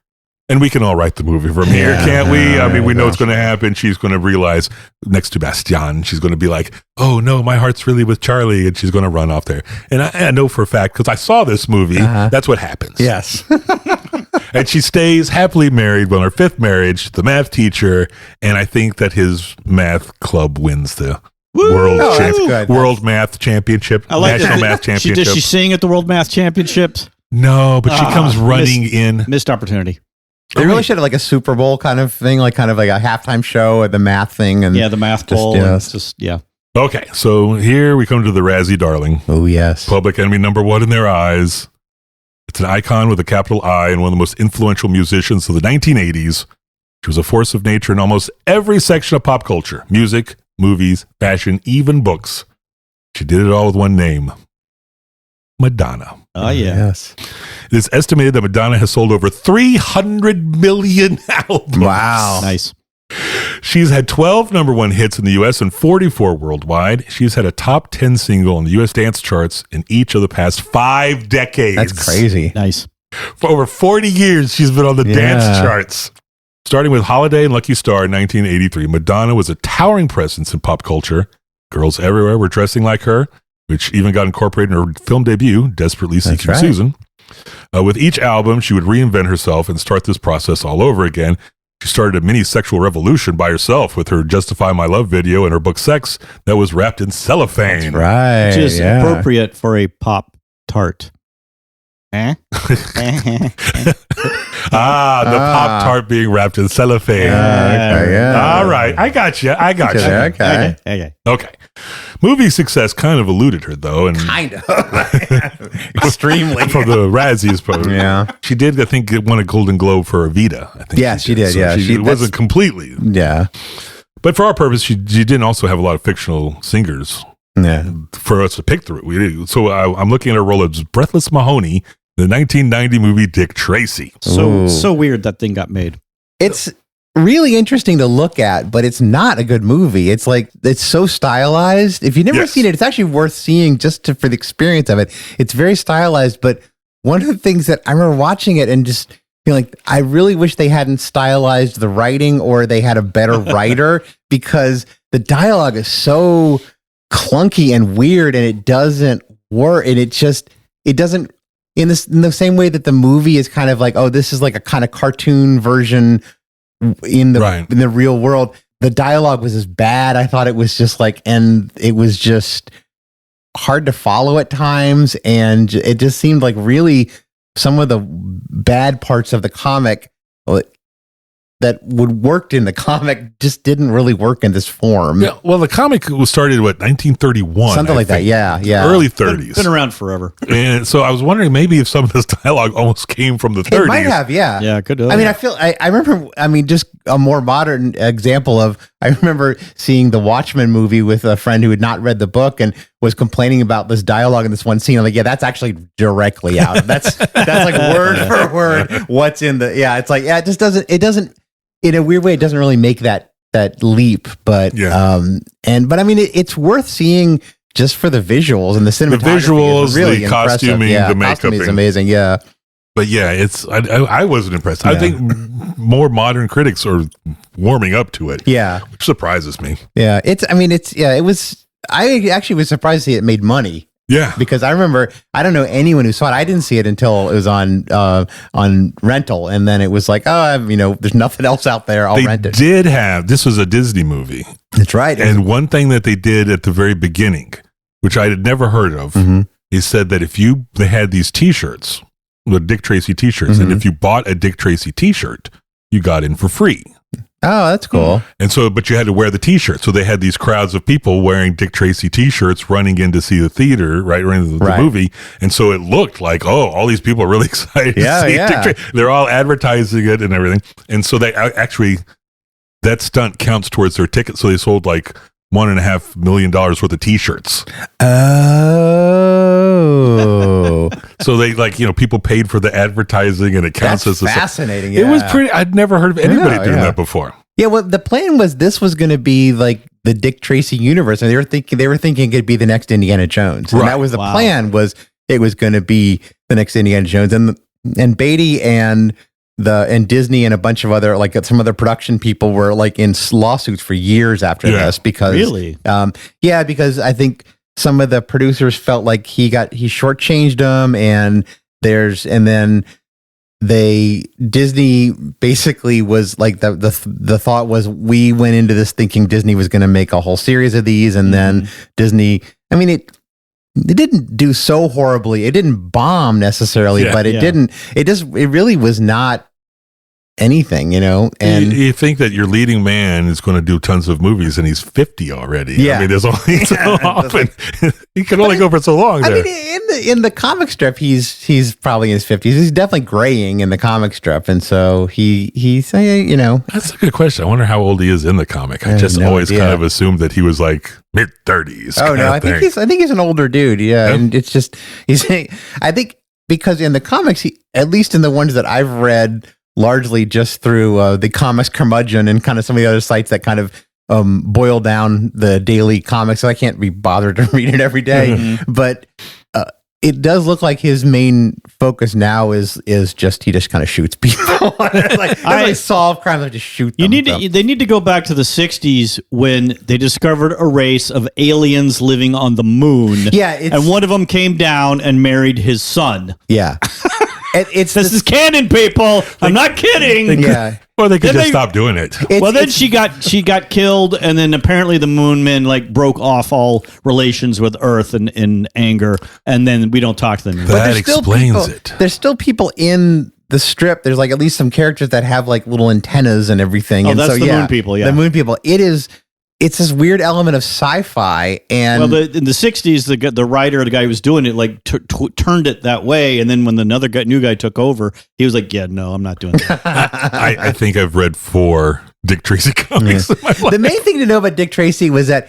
A: And we can all write the movie from here, can't we? I mean, we know it's going to happen. She's going to realize next to Bastian, she's going to be like, oh, no, my heart's really with Charlie. And she's going to run off there. And I know for a fact, because I saw this movie, that's what happens.
B: Yes.
A: And she stays happily married on her fifth marriage, the math teacher. And I think that his math club wins the World Math Championship, National Math Championship.
C: Does she sing at the World Math Championships?
A: No, but she comes running in.
C: Missed opportunity.
B: They really should have like a Super Bowl kind of thing, like kind of like a halftime show at the math thing. And
C: the math bowl.
A: Okay, so here we come to the Razzie darling.
B: Oh, yes.
A: Public enemy number one in their eyes. It's an icon with a capital I and one of the most influential musicians of the 1980s. She was a force of nature in almost every section of pop culture. Music, movies, fashion, even books. She did it all with one name. Madonna.
C: Oh, yeah.
B: Yes.
A: It is estimated that Madonna has sold over 300 million albums.
B: Wow.
C: Nice.
A: She's had 12 number one hits in the U.S. and 44 worldwide. She's had a top 10 single on the U.S. dance charts in each of the past 5 decades.
B: That's crazy.
C: Nice.
A: For over 40 years, she's been on the dance charts. Starting with Holiday and Lucky Star in 1983, Madonna was a towering presence in pop culture. Girls everywhere were dressing like her, which even got incorporated in her film debut, Desperately Seeking Susan. With each album, she would reinvent herself and start this process all over again. She started a mini sexual revolution by herself with her Justify My Love video and her book Sex that was wrapped in cellophane.
B: That's right.
C: Which is appropriate for a pop tart.
A: The Pop Tart being wrapped in cellophane. All right. I got you. Okay. Movie success kind of eluded her, though. And
B: kind of. Extremely.
A: From the Razzies, probably. Yeah. She did, I think, won a Golden Globe for Evita. I think.
B: Yeah, she did. So
A: she wasn't completely.
B: Yeah.
A: But for our purpose, she didn't also have a lot of fictional singers for us to pick through. So I'm looking at her role as Breathless Mahoney, the 1990 movie Dick Tracy.
C: So weird that thing got made.
B: It's really interesting to look at, but it's not a good movie. It's like, it's so stylized. If you've never seen it, it's actually worth seeing just for the experience of it. It's very stylized, but one of the things that I remember watching it and just feeling like, I really wish they hadn't stylized the writing or they had a better writer, because the dialogue is so clunky and weird and it doesn't work. And it doesn't, in the same way that the movie is kind of like, oh, this is like a kind of cartoon version in the real world. The dialogue was as bad. I thought it was just like, and it was just hard to follow at times. And it just seemed like really some of the bad parts of the comic, the that would worked in the comic just didn't really work in this form.
A: Yeah, well, the comic was started, 1931?
B: Something
A: I
B: like that.
A: think.
B: Yeah.
A: Early 30s.
C: Been around forever.
A: And so I was wondering maybe if some of this dialogue almost came from the 30s.
B: It might have, yeah.
C: Yeah, could have.
B: I mean, I remember, just a more modern example of, I remember seeing the Watchmen movie with a friend who had not read the book and was complaining about this dialogue in this one scene. I'm like, yeah, that's actually directly out. That's like word for word what's in the, it's like, it just doesn't, in a weird way, it doesn't really make that leap, but, but I mean, it's worth seeing just for the visuals and the cinematography.
A: The visuals,
B: is really
A: the
B: impressive.
A: costuming, the makeup
B: costuming is amazing. Yeah.
A: But yeah, I wasn't impressed. I think more modern critics are warming up to it.
B: Yeah.
A: Which surprises me.
B: Yeah. I actually was surprised to see it made money.
A: Yeah.
B: Because I remember, I don't know anyone who saw it. I didn't see it until it was on rental. And then it was like, there's nothing else out there. I'll rent it.
A: This was a Disney movie.
B: That's right.
A: And one thing that they did at the very beginning, which I had never heard of, is said that they had these t-shirts, the Dick Tracy t-shirts. And if you bought a Dick Tracy t-shirt, you got in for free.
B: Oh, that's cool.
A: And so, but you had to wear the t-shirt. So they had these crowds of people wearing Dick Tracy t-shirts running in to see the theater, running the movie. And so it looked like, all these people are really excited to see Dick Tracy. They're all advertising it and everything. And so they actually, that stunt counts towards their ticket. So they sold like $1.5 million worth of t-shirts.
B: Oh.
A: So they people paid for the advertising and it counts
B: That's
A: as
B: fascinating.
A: It was pretty, I'd never heard of anybody doing that before.
B: Yeah, well, the plan was this was going to be like the Dick Tracy universe, and they were thinking it could be the next Indiana Jones, and that was the plan. Was it was going to be the next Indiana Jones, and Beatty and Disney and a bunch of other some other production people were like in lawsuits for years after this because because I think some of the producers felt like he shortchanged them, and then Disney basically was like the thought was we went into this thinking Disney was going to make a whole series of these, and then Disney, I mean, it didn't do so horribly. It didn't bomb necessarily, but it really was not anything, and
A: you think that your leading man is going to do tons of movies and he's 50 already.
B: Yeah.
A: I mean, there's only so often he can only go for so long.
B: I mean, in the comic strip, he's probably in his 50s. He's definitely graying in the comic strip, and so he's
A: that's a good question. I wonder how old he is in the comic. I just always kind of assumed that he was like mid 30s.
B: Oh no, I think he's an older dude. Yeah, and it's just I think because in the comics, at least in the ones that I've read, largely just through the Comics Curmudgeon and kind of some of the other sites that kind of boil down the daily comics. So I can't be bothered to read it every day, but it does look like his main focus now is just he just kind of shoots people. like solve crimes, like just shoot them.
C: They need to go back to the 60s when they discovered a race of aliens living on the moon.
B: Yeah,
C: and one of them came down and married his son.
B: Yeah.
C: This is canon, people. I'm not kidding.
B: Yeah.
A: Or they could just stop doing it.
C: Then she got killed, and then apparently the Moon Men broke off all relations with Earth in anger, and then we don't talk to them anymore.
A: That explains it.
B: There's still people in the strip. There's at least some characters that have little antennas and everything.
C: Oh, that's the Moon People. Yeah,
B: the Moon People. It's this weird element of sci-fi, and
C: in the 60s, the writer, the guy who was doing it, turned it that way, and then when the new guy took over, he was like, "Yeah, no, I'm not doing that."
A: I think I've read 4 Dick Tracy comics in my life.
B: The main thing to know about Dick Tracy was that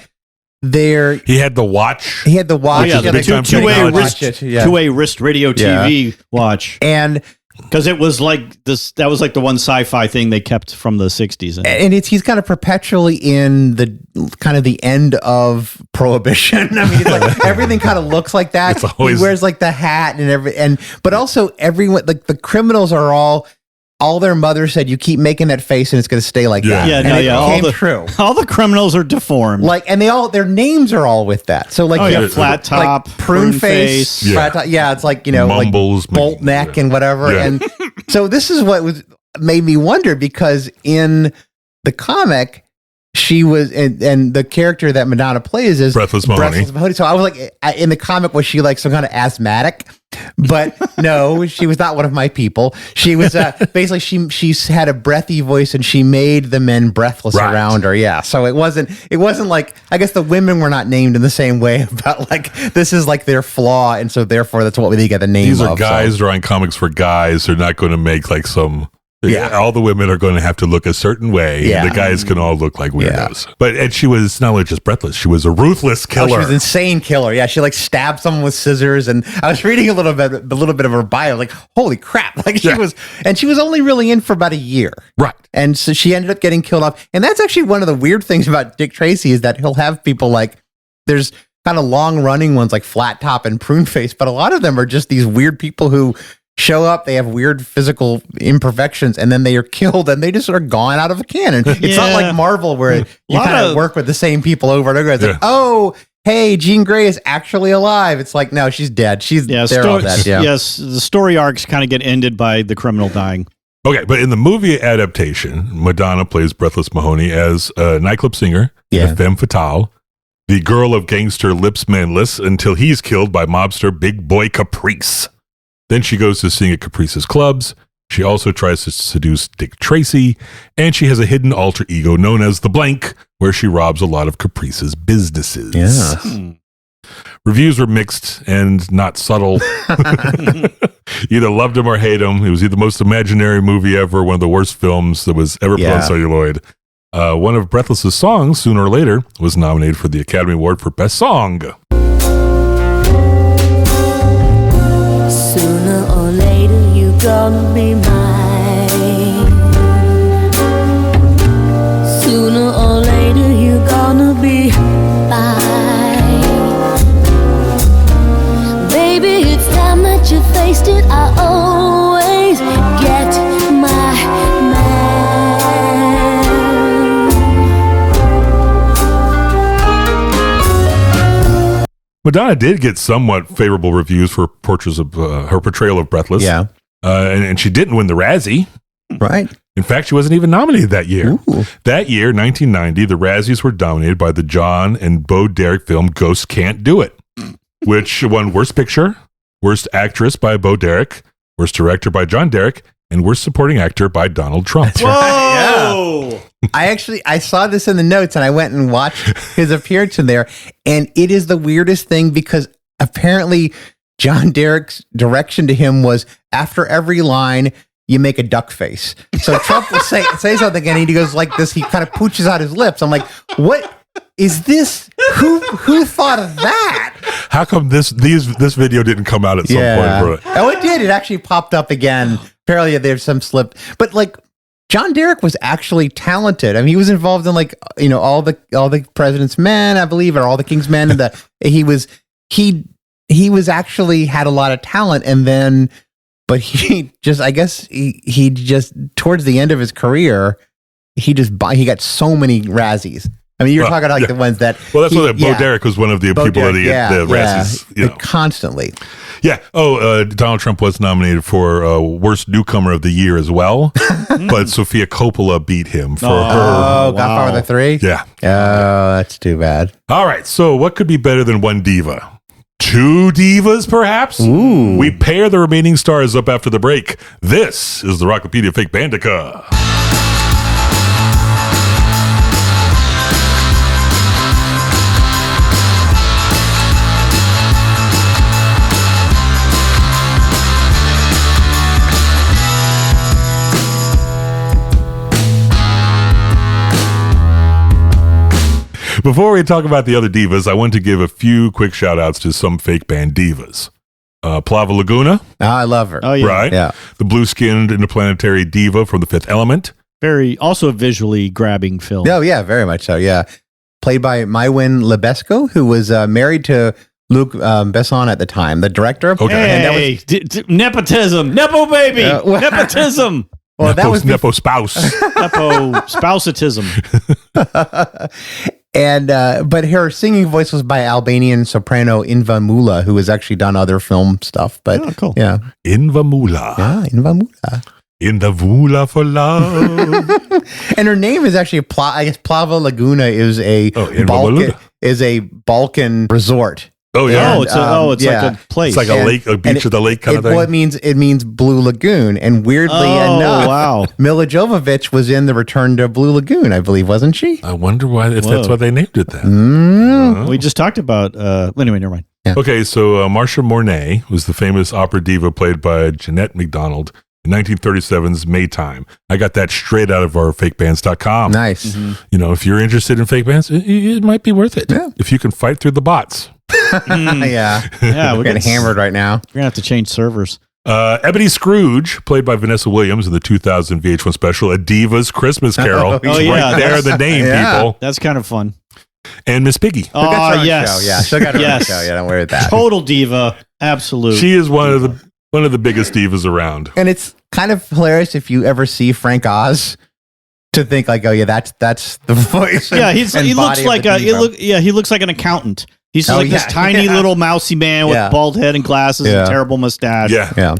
A: he had the watch.
B: He had the watch.
C: Oh, yeah, the two-way wrist radio TV watch,
B: and
C: because it was that was the one sci-fi thing they kept from the 60s.
B: And he's kind of perpetually in the kind of the end of Prohibition. I mean, it's everything kind of looks like that. He wears the hat and but also everyone, the criminals are all their mother said, you keep making that face and it's going to stay like that.
C: Yeah,
B: and it came true.
C: All the criminals are deformed.
B: And their names are all with that. So
C: flat top,
B: prune face, flat top. Yeah, it's
A: Mumbles,
B: bolt neck and whatever. Yeah. And so this is what made me wonder, because in the comic, she was, and the character that Madonna plays is
A: Breathless Mahoney.
B: So I was like, in the comic, was she like some kind of asthmatic? But no, she was not one of my people. She was basically she had a breathy voice, and she made the men breathless around her. Yeah, so it wasn't like, I guess the women were not named in the same way about like this is like their flaw, and so therefore that's what they get the name.
A: These are
B: of,
A: guys drawing comics for guys. They're not going to make like some.
B: Yeah.
A: All the women are going to have to look a certain way.
B: Yeah.
A: The guys can all look like weirdos. And she was not only just breathless, she was a ruthless killer.
B: She was an insane killer. Yeah, she like stabbed someone with scissors, and I was reading a little bit of her bio. Like, holy crap! Like she was only really in for about a year,
A: right?
B: And so she ended up getting killed off. And that's actually one of the weird things about Dick Tracy is that he'll have people like there's kind of long running ones like Flat Top and Prune Face, but a lot of them are just these weird people who show up, they have weird physical imperfections, and then they are killed, and they just are gone out of a cannon. It's not like Marvel where you kind of work with the same people over and over. It's like, oh, hey, Jean Grey is actually alive. It's like, no, she's dead. She's there all that. Yeah.
C: Yes, the story arcs kind of get ended by the criminal dying.
A: Okay, but in the movie adaptation, Madonna plays Breathless Mahoney as a nightclub singer, a femme fatale, the girl of gangster lips manless until he's killed by mobster Big Boy Caprice. Then she goes to sing at Caprice's clubs. She also tries to seduce Dick Tracy, and she has a hidden alter ego known as the Blank, where she robs a lot of Caprice's businesses.
B: Yeah.
A: Reviews were mixed and not subtle. Either loved him or hate him. It was either the most imaginary movie ever, one of the worst films that was ever put on celluloid. One of Breathless's songs, Sooner or Later, was nominated for the Academy Award for Best Song.
D: Sooner or later you gonna be mine. Sooner or later you gonna be mine. Baby, it's time that you faced it. I always get my man.
A: Madonna did get somewhat favorable reviews for portraits of her portrayal of Breathless.
B: Yeah.
A: And she didn't win the Razzie.
B: Right.
A: In fact, she wasn't even nominated that year.
B: Ooh.
A: That year, 1990, the Razzies were dominated by the John and Bo Derek film Ghosts Can't Do It, which won Worst Picture, Worst Actress by Bo Derek, Worst Director by John Derek, and Worst Supporting Actor by Donald Trump.
C: Whoa!
B: I saw this in the notes, and I went and watched his appearance in there, and it is the weirdest thing because apparently John Derek's direction to him was after every line, you make a duck face. So Trump will say something, and he goes like this. He kind of pooches out his lips. I'm like, what is this? Who thought of that?
A: How come this video didn't come out at some point? Bro?
B: Oh, it did. It actually popped up again. Apparently, there's some slip, but like John Derek was actually talented. I mean, he was involved in like all the President's Men, I believe, or all the King's Men, and he was actually had a lot of talent, and then. But he just towards the end of his career, he got so many Razzies. I mean, you're talking like the ones that.
A: Well, that's what Bo Derek was one of the people that the Razzies.
B: Constantly.
A: Yeah. Donald Trump was nominated for Worst Newcomer of the Year as well, but Sofia Coppola beat him for her.
B: Oh, Godfather 3?
A: Yeah.
B: Oh, that's too bad.
A: All right. So, what could be better than one diva? Two divas, perhaps?
B: Ooh.
A: We pair the remaining stars up after the break. This is the Rockopedia Fake Bandica. Before we talk about the other divas, I want to give a few quick shout outs to some fake band divas. Plava Laguna.
B: Oh, I love her.
C: Oh, yeah.
A: Right?
B: Yeah.
A: The blue-skinned interplanetary diva from The Fifth Element.
C: Also a visually grabbing film.
B: Oh, yeah, very much so, yeah. Played by Maywin Lebesco, who was married to Luc Besson at the time, the director.
A: Okay.
C: Hey, nepotism. Nepo baby. Nepotism.
B: Well, that was
A: Nepo spouse.
C: Nepo spousatism.
B: And but her singing voice was by Albanian soprano Inva Mula, who has actually done other film stuff. But
C: cool.
B: Yeah,
A: Inva Mula.
B: Inva Mula.
A: In the Vula for Love.
B: And her name is actually I guess Plava Laguna is a
A: in
B: Balkan resort.
A: Oh yeah.
C: It's
B: yeah.
C: like a place.
A: It's like a lake, a beach of the lake kind of thing.
B: Well, it means Blue Lagoon, and weirdly enough,
C: wow.
B: Mila Jovovich was in the Return to Blue Lagoon, I believe, wasn't she?
A: I wonder why that's why they named it that.
C: We just talked about. Anyway, never mind.
B: Yeah.
A: Okay, so Marcia Mornay was the famous opera diva played by Jeanette MacDonald in 1937's Maytime. I got that straight out of our fakebands.com.
B: Nice.
A: You know, if you're interested in fake bands, it might be worth it.
B: Yeah.
A: If you can fight through the bots.
B: Yeah.
C: Yeah,
B: We're getting hammered right now.
C: We're gonna have to change servers.
A: Ebony Scrooge, played by Vanessa Williams in the 2000 VH1 special, A Diva's Christmas Carol.
B: Oh,
C: yeah.
A: Right there, the name,
B: Yeah.
A: people.
C: That's kind of fun.
A: And Miss Piggy.
C: Oh,
B: Got her own
C: yes.
B: show. Yeah, she'll got her own
C: Yes.
B: show. Yeah, don't worry about that.
C: Total diva. Absolute.
A: She is one of the biggest divas around.
B: And it's kind of hilarious if you ever see Frank Oz to think like, oh yeah, that's the voice.
C: Yeah,
B: and
C: he looks
B: body of
C: like
B: the diva.
C: he looks like an accountant. He's
B: Oh,
C: like this
B: yeah.
C: tiny
B: Yeah.
C: little mousy man with
B: Yeah.
C: bald head and glasses
B: Yeah.
C: and terrible mustache.
A: Yeah.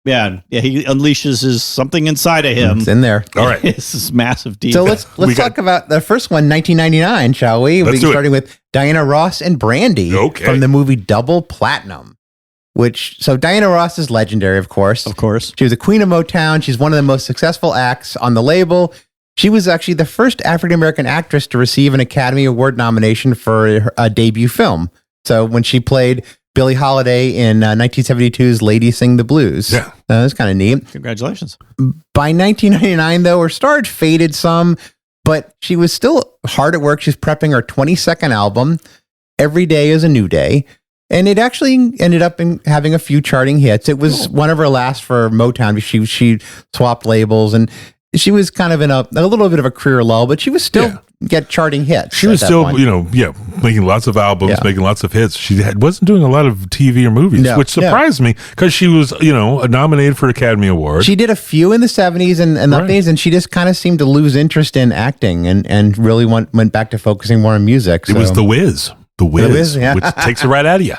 B: Yeah,
C: He unleashes something inside of him.
B: it's in there.
A: All right.
C: It's this massive diva.
B: So let's
A: We got-
B: talk about the first one, 1999, shall we?
A: Let's do it.
B: Starting with Diana Ross and Brandy
A: Okay.
B: from the movie Double Platinum. So Diana Ross is legendary, of course.
C: Of course.
B: She was the queen of Motown. She's one of the most successful acts on the label. She was actually the first African-American actress to receive an Academy Award nomination for a debut film. So when she played Billie Holiday in 1972's Lady Sing the Blues.
A: Yeah.
B: That was kind of neat.
C: Congratulations.
B: By 1999, though, her star had faded some, but she was still hard at work. She's prepping her 22nd album. Every Day is a New Day. And it actually ended up having a few charting hits. It was one of her last for Motown. She swapped labels, and she was kind of in a little bit of a career lull, but she was still get charting hits.
A: She was still, making lots of albums,
B: Yeah.
A: making lots of hits. She wasn't doing a lot of TV or movies,
B: No.
A: which surprised me because she was, nominated for an Academy Award.
B: She did a few in the 70s and the
A: Right.
B: 80s, and she just kind of seemed to lose interest in acting and really went back to focusing more on music.
A: It was The Wiz. The Wiz,
B: yeah.
A: which takes it right out of you.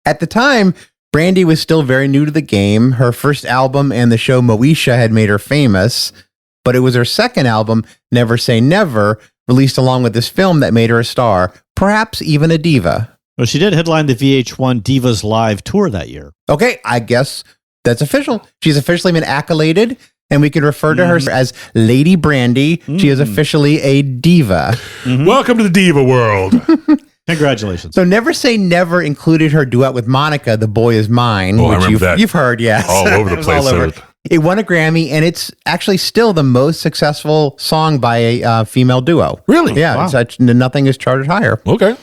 B: At the time, Brandy was still very new to the game. Her first album and the show Moesha had made her famous, but it was her second album, Never Say Never, released along with this film that made her a star, perhaps even a diva.
C: Well, she did headline the VH1 Divas Live tour that year.
B: Okay, I guess that's official. She's officially been accoladed, and we can refer to her as Lady Brandy. She is officially a diva.
A: Welcome to the diva world.
C: Congratulations.
B: So Never Say Never included her duet with Monica, The Boy Is Mine,
A: Oh, I
B: which
A: remember that.
B: you've heard, yes.
A: All over the
B: It was
A: place.
B: all over. It won a Grammy, and it's actually still the most successful song by a female duo.
A: Really?
B: Yeah,
A: Wow.
B: nothing is charted higher
A: Okay.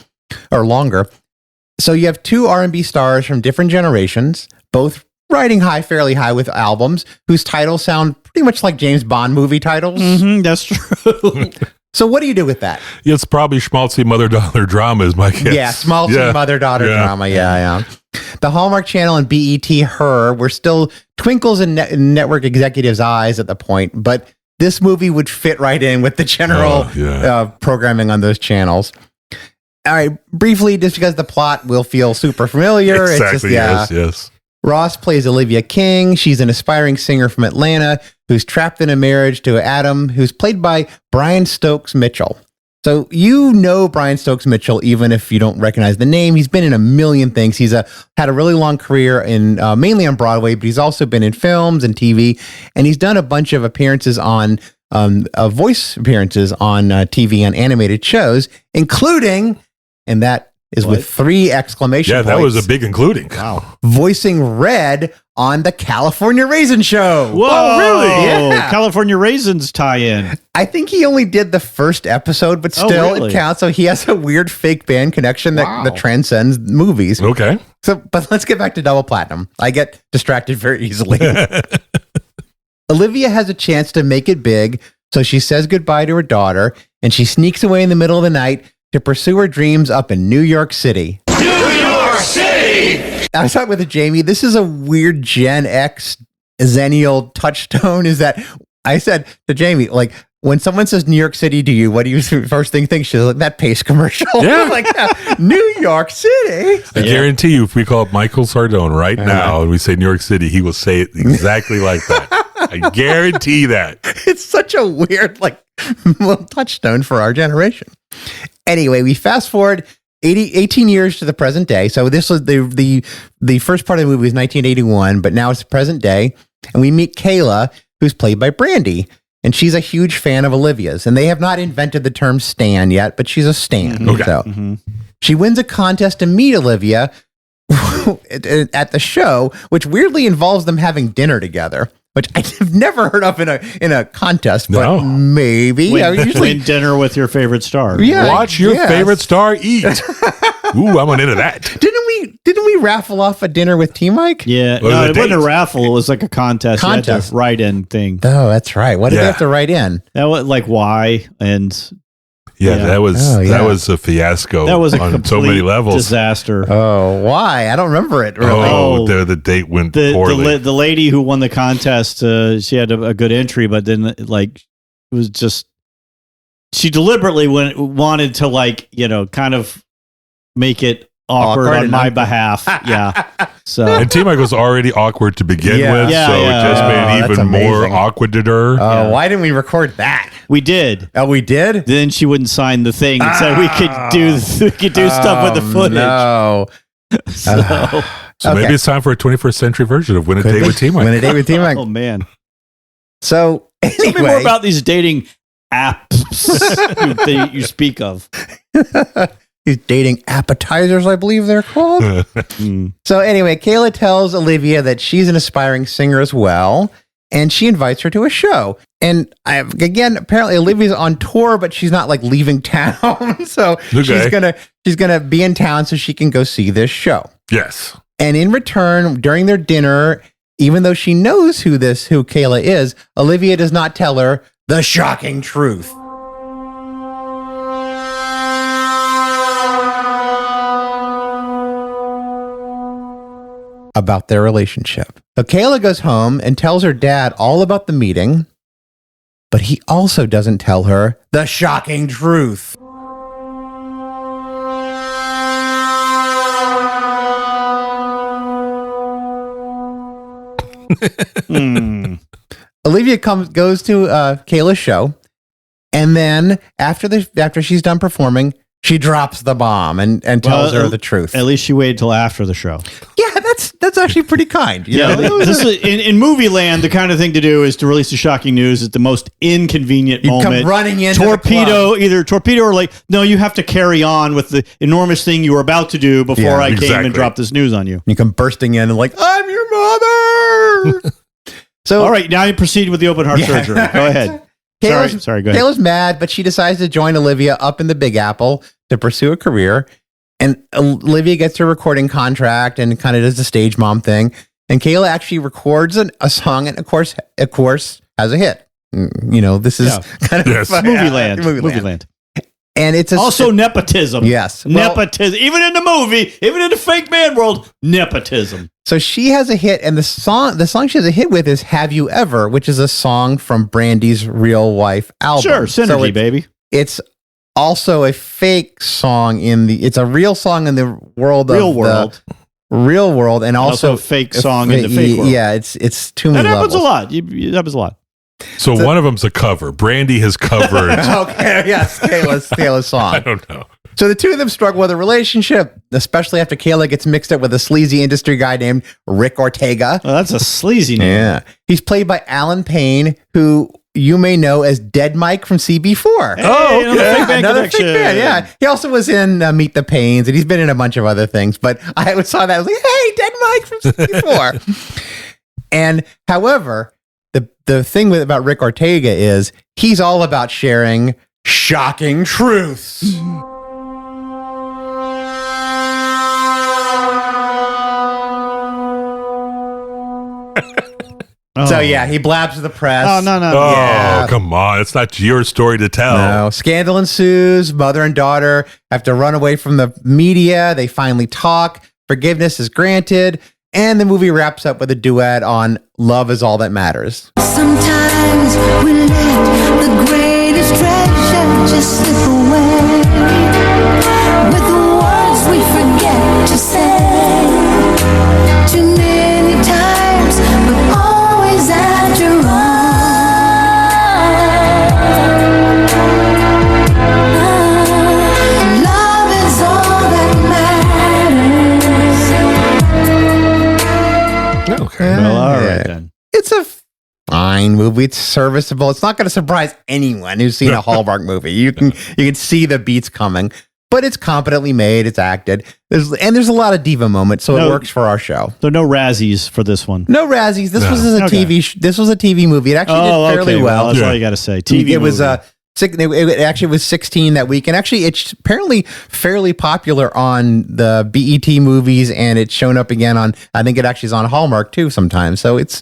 B: or longer. So you have two R&B stars from different generations, both riding fairly high with albums whose titles sound pretty much like James Bond movie titles.
C: That's true.
B: So what do you do with that?
A: It's probably schmaltzy mother-daughter drama is my guess.
B: Yeah, small
A: Yeah.
B: mother-daughter
A: Yeah.
B: drama. Yeah. The Hallmark Channel and BET Her were still twinkles in network executives' eyes at the point, but this movie would fit right in with the general programming on those channels. All right, briefly, just because the plot will feel super familiar.
A: Exactly.
B: It's just,
A: Yes.
B: Ross plays Olivia King. She's an aspiring singer from Atlanta who's trapped in a marriage to Adam, who's played by Brian Stokes Mitchell. So you know Brian Stokes Mitchell, even if you don't recognize the name. He's been in a million things. He's had a really long career in mainly on Broadway, but he's also been in films and TV, and he's done a bunch of appearances on voice appearances on TV and animated shows, including, and that is with 3 exclamation points.
A: Yeah, that was a big including.
C: Wow.
B: Voicing Red on the California Raisin Show.
C: Whoa.
A: Oh, really?
B: Yeah.
C: California Raisins tie-in.
B: I think he only did the first episode, but
C: Oh,
B: still
C: really?
B: it counts. So he has a weird fake band connection
C: Wow.
B: that transcends movies.
A: Okay.
B: So, but let's get back to Double Platinum. I get distracted very easily. Olivia has a chance to make it big, so she says goodbye to her daughter, and she sneaks away in the middle of the night to pursue her dreams up in New York City.
G: New York City!
B: I was talking with Jamie. This is a weird Gen X Zennial touchstone. Is that I said to Jamie, like, when someone says New York City to you, what do you first thing think? She's like, that Pace commercial.
A: Yeah.
B: Like, New York City.
A: I guarantee you, if we call up Michael Sardone right now and we say New York City, he will say it exactly like that. I guarantee that.
B: It's such a weird, like, touchstone for our generation. Anyway, we fast forward 18 years to the present day. So this was the first part of the movie was 1981, but now it's the present day. And we meet Kayla, who's played by Brandy. And she's a huge fan of Olivia's. And they have not invented the term stan yet, but she's a stan.
A: Okay.
B: So she wins a contest to meet Olivia at the show, which weirdly involves them having dinner together, which I've never heard of in a contest, but maybe.
C: Win dinner with your favorite star.
B: Yeah,
A: watch your favorite star eat. Ooh, I'm into that.
B: Didn't we raffle off a dinner with T Mike?
C: Yeah,
A: What was
C: no,
A: the
C: it wasn't a
A: date?
C: raffle. It was like a contest. You had to write-in thing.
B: Oh, that's right. What did they
A: Yeah.
B: have to write in?
C: That was like why and
A: Yeah,
C: Yeah.
A: that was
B: yeah.
A: that was a fiasco.
C: that was a
A: on
C: complete
A: so many levels.
C: disaster.
B: Oh, why? I don't remember it really.
A: Oh, the date went poorly.
C: The lady who won the contest, she had a good entry, but then like it was just she deliberately wanted to like kind of make it awkward on my behalf. Yeah. So
A: And T-Mike was already awkward to begin
B: Yeah.
A: with,
C: Yeah,
A: so
C: yeah.
A: it just made
B: Oh,
A: it
B: that's
A: even more
B: amazing.
A: awkward to her.
B: Oh, why didn't we record that?
C: we did.
B: Oh, we did?
C: Then she wouldn't sign the thing and said we could do stuff with the footage.
B: No.
C: So,
A: So
B: Okay.
A: maybe it's time for a 21st century version of Win a Date with T-Mike.
B: Win a date with T-Mike.
C: oh man.
B: So, anyway.
C: Tell me more about these dating apps that you speak of.
B: These dating appetizers, I believe they're called. So anyway, Kayla tells Olivia that she's an aspiring singer as well, and she invites her to a show. And again, apparently Olivia's on tour, but she's not like leaving town. So she's gonna be in town so she can go see this show.
A: Yes.
B: And in return, during their dinner, even though she knows who Kayla is, Olivia does not tell her the shocking truth. About their relationship. So Kayla goes home and tells her dad all about the meeting, but he also doesn't tell her the shocking truth. Olivia goes to Kayla's show, and then after she's done performing, she drops the bomb and tells her the truth.
C: At least she waited till after the show.
B: Yeah, that's actually pretty kind. You know?
C: This is, in movie land, the kind of thing to do is to release the shocking news at the most inconvenient
B: You
C: moment.
B: come running into the club.
C: either torpedo or like, no, you have to carry on with the enormous thing you were about to do before
B: Yeah,
C: I came
A: exactly.
C: and dropped this news on you.
B: You come bursting in and like, I'm your mother. So
C: All right, now you proceed with the open heart surgery. Go ahead. Sorry, go ahead.
B: Kayla's mad, but she decides to join Olivia up in the Big Apple to pursue a career. And Olivia gets her recording contract and kind of does the stage mom thing. And Kayla actually records a song and, of course, has a hit. You know, this is kind of
A: Yes.
C: Movie land.
B: And it's
C: Also nepotism.
B: Yes. Well-
C: Nepotism. Even in the movie, even in the fake man world, nepotism.
B: So she has a hit, and the song she has a hit with is "Have You Ever," which is a song from Brandy's Real Wife album.
C: Sure, synergy, baby.
B: It's also a fake song it's a real song in the world
C: Real
B: of
C: world.
B: the real world, and also
C: a fake song in the fake world.
B: Yeah, it's too many
C: That happens
B: levels.
C: a lot. It happens a lot.
A: So one of them's a cover. Brandy has covered.
B: Okay, yes, Kayla's song.
A: I don't know.
B: So the two of them struggle with a relationship, especially after Kayla gets mixed up with a sleazy industry guy named Rick Ortega.
C: Oh, that's a sleazy name.
B: Yeah. He's played by Alan Payne, who you may know as Dead Mike from CB4.
C: Hey, another fake band
B: Another fake
C: connection.
B: band, yeah. He also was in Meet the Pains, and he's been in a bunch of other things. But I saw that, I was like, hey, Dead Mike from CB4. And however, the thing about Rick Ortega is he's all about sharing shocking truths. So yeah, he blabs to the press.
C: Oh, no.
A: Oh,
B: Yeah.
A: come on. It's not your story to tell.
B: No, scandal ensues. Mother and daughter have to run away from the media. They finally talk. Forgiveness is granted. And the movie wraps up with a duet on Love Is All That Matters.
D: Sometimes we let the greatest treasure just slip away with the words we forget to say. Too many times, but always after all. Love is all that matters.
A: Okay.
C: Well, all
B: Yeah.
C: right then.
B: It's a fine movie. It's serviceable. It's not going to surprise anyone who's seen a Hallmark movie. You can see the beats coming, but it's competently made. It's acted. There's a lot of diva moments, so it
C: No.
B: works for our show.
C: So no Razzies for this one.
B: No Razzies. This
A: No.
B: was a
C: Okay.
B: This was a TV movie. It actually did fairly well.
C: That's
A: Yeah.
C: all you got to say. TV.
B: It was
C: movie.
B: it actually was 16 that week, and actually it's apparently fairly popular on the BET movies, and it's shown up again on, I think it actually is on Hallmark too sometimes. So it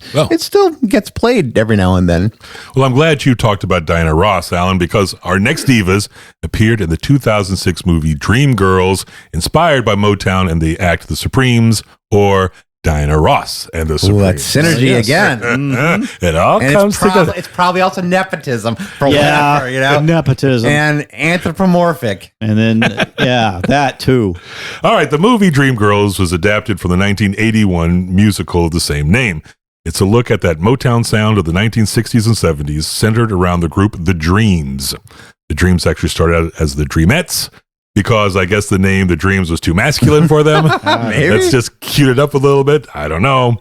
B: still gets played every now and then.
A: Well, I'm glad you talked about Diana Ross, Alan, because our next divas appeared in the 2006 movie Dreamgirls, inspired by Motown and the act The Supremes, or Diana Ross and the
B: Ooh,
A: Supremes.
B: that's synergy
C: Yes.
B: again.
A: It all
B: And
A: comes together.
B: it's probably also nepotism for
C: yeah,
B: whatever, you know,
C: nepotism,
B: and anthropomorphic.
C: and then that too.
A: All right, the movie Dreamgirls was adapted from the 1981 musical of the same name. It's a look at that Motown sound of the 1960s and 70s, centered around the group The Dreams. The Dreams actually started out as the Dreamettes, because I guess the name The Dreams was too masculine for them.
B: Maybe.
A: Let's just cute it up a little bit. I don't know.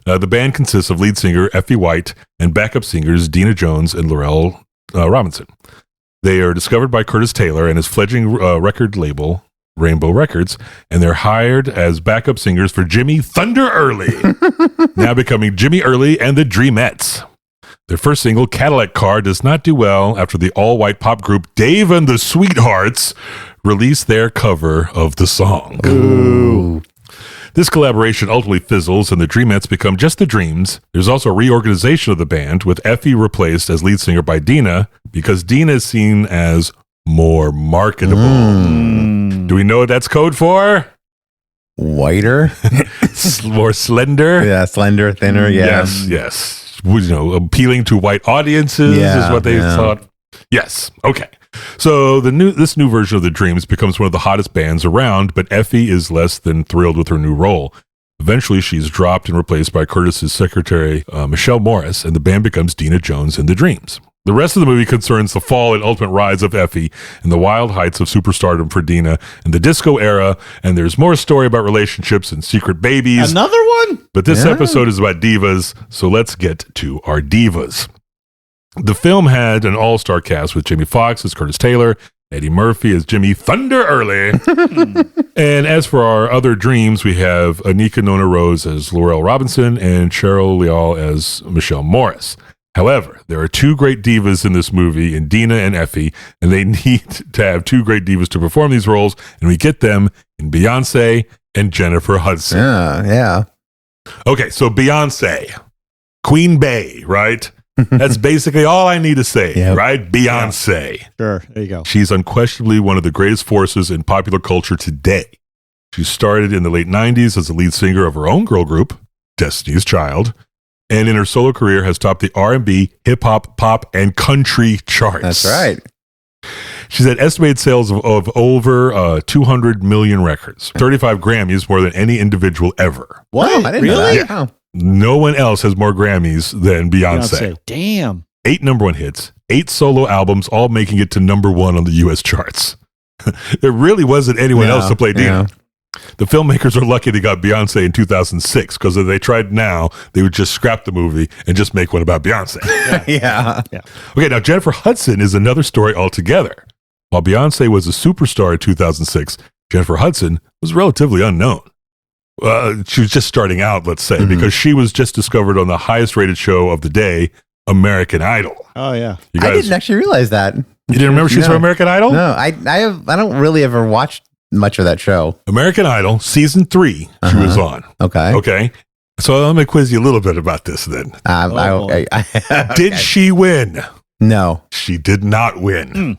A: The band consists of lead singer Effie White and backup singers Dina Jones and Laurel Robinson. They are discovered by Curtis Taylor and his fledgling record label, Rainbow Records, and they're hired as backup singers for Jimmy Thunder Early, now becoming Jimmy Early and the Dreamettes. Their first single, Cadillac Car, does not do well after the all-white pop group Dave and the Sweethearts released their cover of the song.
B: Ooh.
A: This collaboration ultimately fizzles and the Dreamettes become just the Dreams. There's also a reorganization of the band, with Effie replaced as lead singer by Dina, because Dina is seen as more marketable. Do we know what that's code for?
B: Whiter.
A: More slender?
B: Yeah, slender, thinner. Yeah.
A: Yes. You know, appealing to white audiences
B: Yeah,
A: is what they
B: yeah.
A: thought. Yes. Okay. So this new version of the Dreams becomes one of the hottest bands around, but Effie is less than thrilled with her new role. Eventually, she's dropped and replaced by Curtis's secretary, Michelle Morris, and the band becomes Dina Jones and the Dreams. The rest of the movie concerns the fall and ultimate rise of Effie and the wild heights of superstardom for Dina and the disco era, and there's more story about relationships and secret babies.
C: Another one?
A: But this
B: Yeah.
A: episode is about divas, so let's get to our divas. The film had an all-star cast with Jamie Foxx as Curtis Taylor, Eddie Murphy as Jimmy Thunder Early. And as for our other dreams, we have Anika Nona Rose as Laurel Robinson and Cheryl Leal as Michelle Morris. However, there are two great divas in this movie, in Dina and Effie, and they need to have two great divas to perform these roles, and we get them in Beyonce and Jennifer Hudson.
B: Yeah.
A: Okay, so Beyonce, Queen Bey, right? That's basically all I need to say,
B: Yep.
A: right? Beyonce.
C: Sure. There you go.
A: She's unquestionably one of the greatest forces in popular culture today. She started in the late 90s as the lead singer of her own girl group, Destiny's Child, and in her solo career has topped the R&B, hip-hop, pop, and country charts.
B: That's right.
A: She's had estimated sales of over 200 million records, 35 Grammys, more than any individual ever.
C: What?
B: Oh, I didn't know
C: Really?
B: that. Oh.
A: No one else has more Grammys than Beyonce.
C: Damn.
A: 8 number one hits, 8 solo albums, all making it to number one on the U.S. charts. There really wasn't anyone else to play Dina. The filmmakers are lucky they got Beyonce in 2006, because if they tried now, they would just scrap the movie and just make one about Beyonce.
B: Yeah.
A: Okay, now Jennifer Hudson is another story altogether. While Beyonce was a superstar in 2006, Jennifer Hudson was relatively unknown. She was just starting out, let's say, because she was just discovered on the highest rated show of the day, American Idol.
C: Oh, yeah.
A: You
B: I
A: guys,
B: didn't actually realize that.
A: you didn't remember she's
B: No.
A: from American Idol?
B: No, I don't really ever watch much of that show.
A: American Idol, season 3, she was on.
B: Okay.
A: Okay. So I'm going to quiz you a little bit about this then. Did she win?
B: No.
A: She did not win.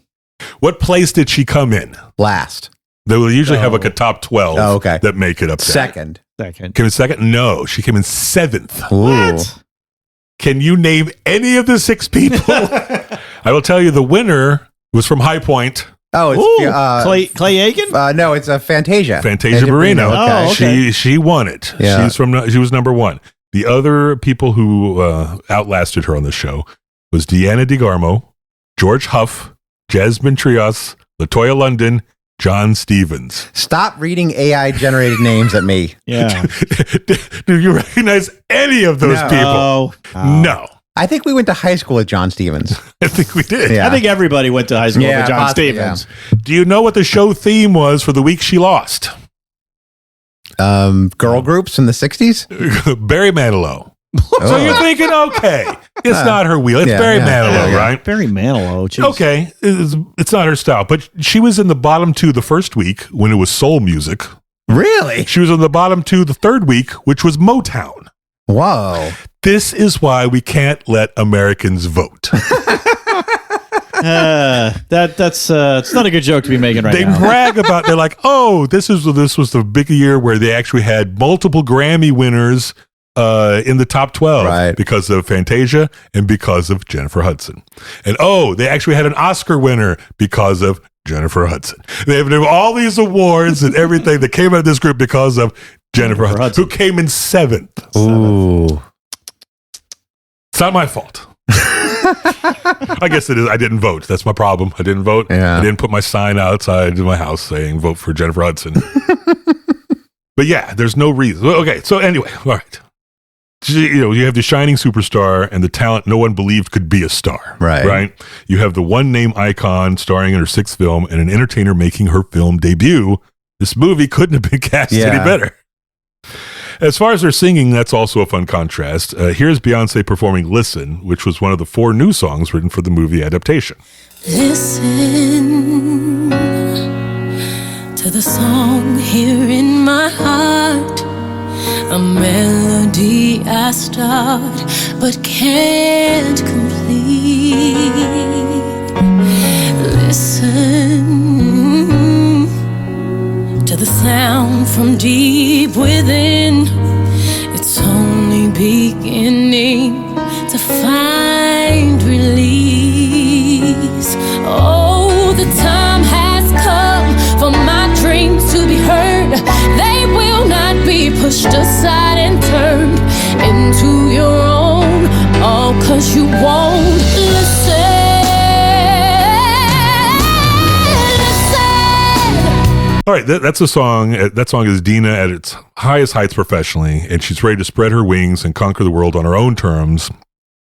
A: What place did she come in?
B: Last.
A: They will usually have like a top 12
B: Oh, okay.
A: that make it up there.
B: Second.
C: second.
A: Came in second? No, she came in 7th.
B: Ooh.
A: Can you name any of the 6 people? I will tell you the winner was from High Point.
B: Oh, it's
C: Clay Aiken?
B: no, it's a Fantasia.
A: Fantasia Barrino.
C: Oh, okay.
A: She won it.
B: Yeah.
A: She was number 1. The other people who outlasted her on the show was Deanna DeGarmo, George Huff, Jasmine Trios, LaToya London, John Stevens.
B: Stop reading AI generated names at me.
C: Yeah.
A: Do you recognize any of those people? No.
B: I think we went to high school with John Stevens.
A: I think we did.
B: Yeah.
C: I think everybody went to high school
B: Yeah,
C: with John
B: possibly,
C: Stevens.
A: Do you know what the show theme was for the week she lost?
B: Girl groups in the 60s?
A: Barry Manilow. So you're thinking, okay, it's not her wheel. It's Barry Manilow, right?
C: Barry Manilow. Geez.
A: Okay, it's not her style, but she was in the bottom 2 the first week when it was soul music.
B: Really?
A: She was in the bottom 2 the third week, which was Motown.
B: Whoa.
A: This is why we can't let Americans vote.
C: That's it's not a good joke to be making right
A: They
C: now.
A: brag about. They're like, oh, this was the big year where they actually had multiple Grammy winners in the top 12
B: Right.
A: because of Fantasia and because of Jennifer Hudson. And they actually had an Oscar winner because of Jennifer Hudson. They have all these awards and everything that came out of this group because of Jennifer Hudson, who came in 7th.
B: Ooh.
A: It's not my fault. I guess it is. I didn't vote. That's my problem. I didn't vote.
B: Yeah.
A: I didn't put my sign outside my house saying vote for Jennifer Hudson. But yeah, there's no reason. Okay, so anyway, all right. You have the shining superstar and the talent no one believed could be a star. Right? You have the one name icon starring in her 6th film and an entertainer making her film debut. This movie couldn't have been cast any better. As far as her singing, that's also a fun contrast. Here's Beyonce performing Listen, which was one of the 4 new songs written for the movie adaptation.
D: Listen to the song here in my heart, a melody I start but can't complete. Listen to the sound from deep within. It's only beginning to find release. Oh, the time has come for my dreams to be heard. They will not be pushed aside and turned into your own, all 'cause you won't listen.
A: All right, that's a song. That song is Dina at its highest heights professionally, and she's ready to spread her wings and conquer the world on her own terms.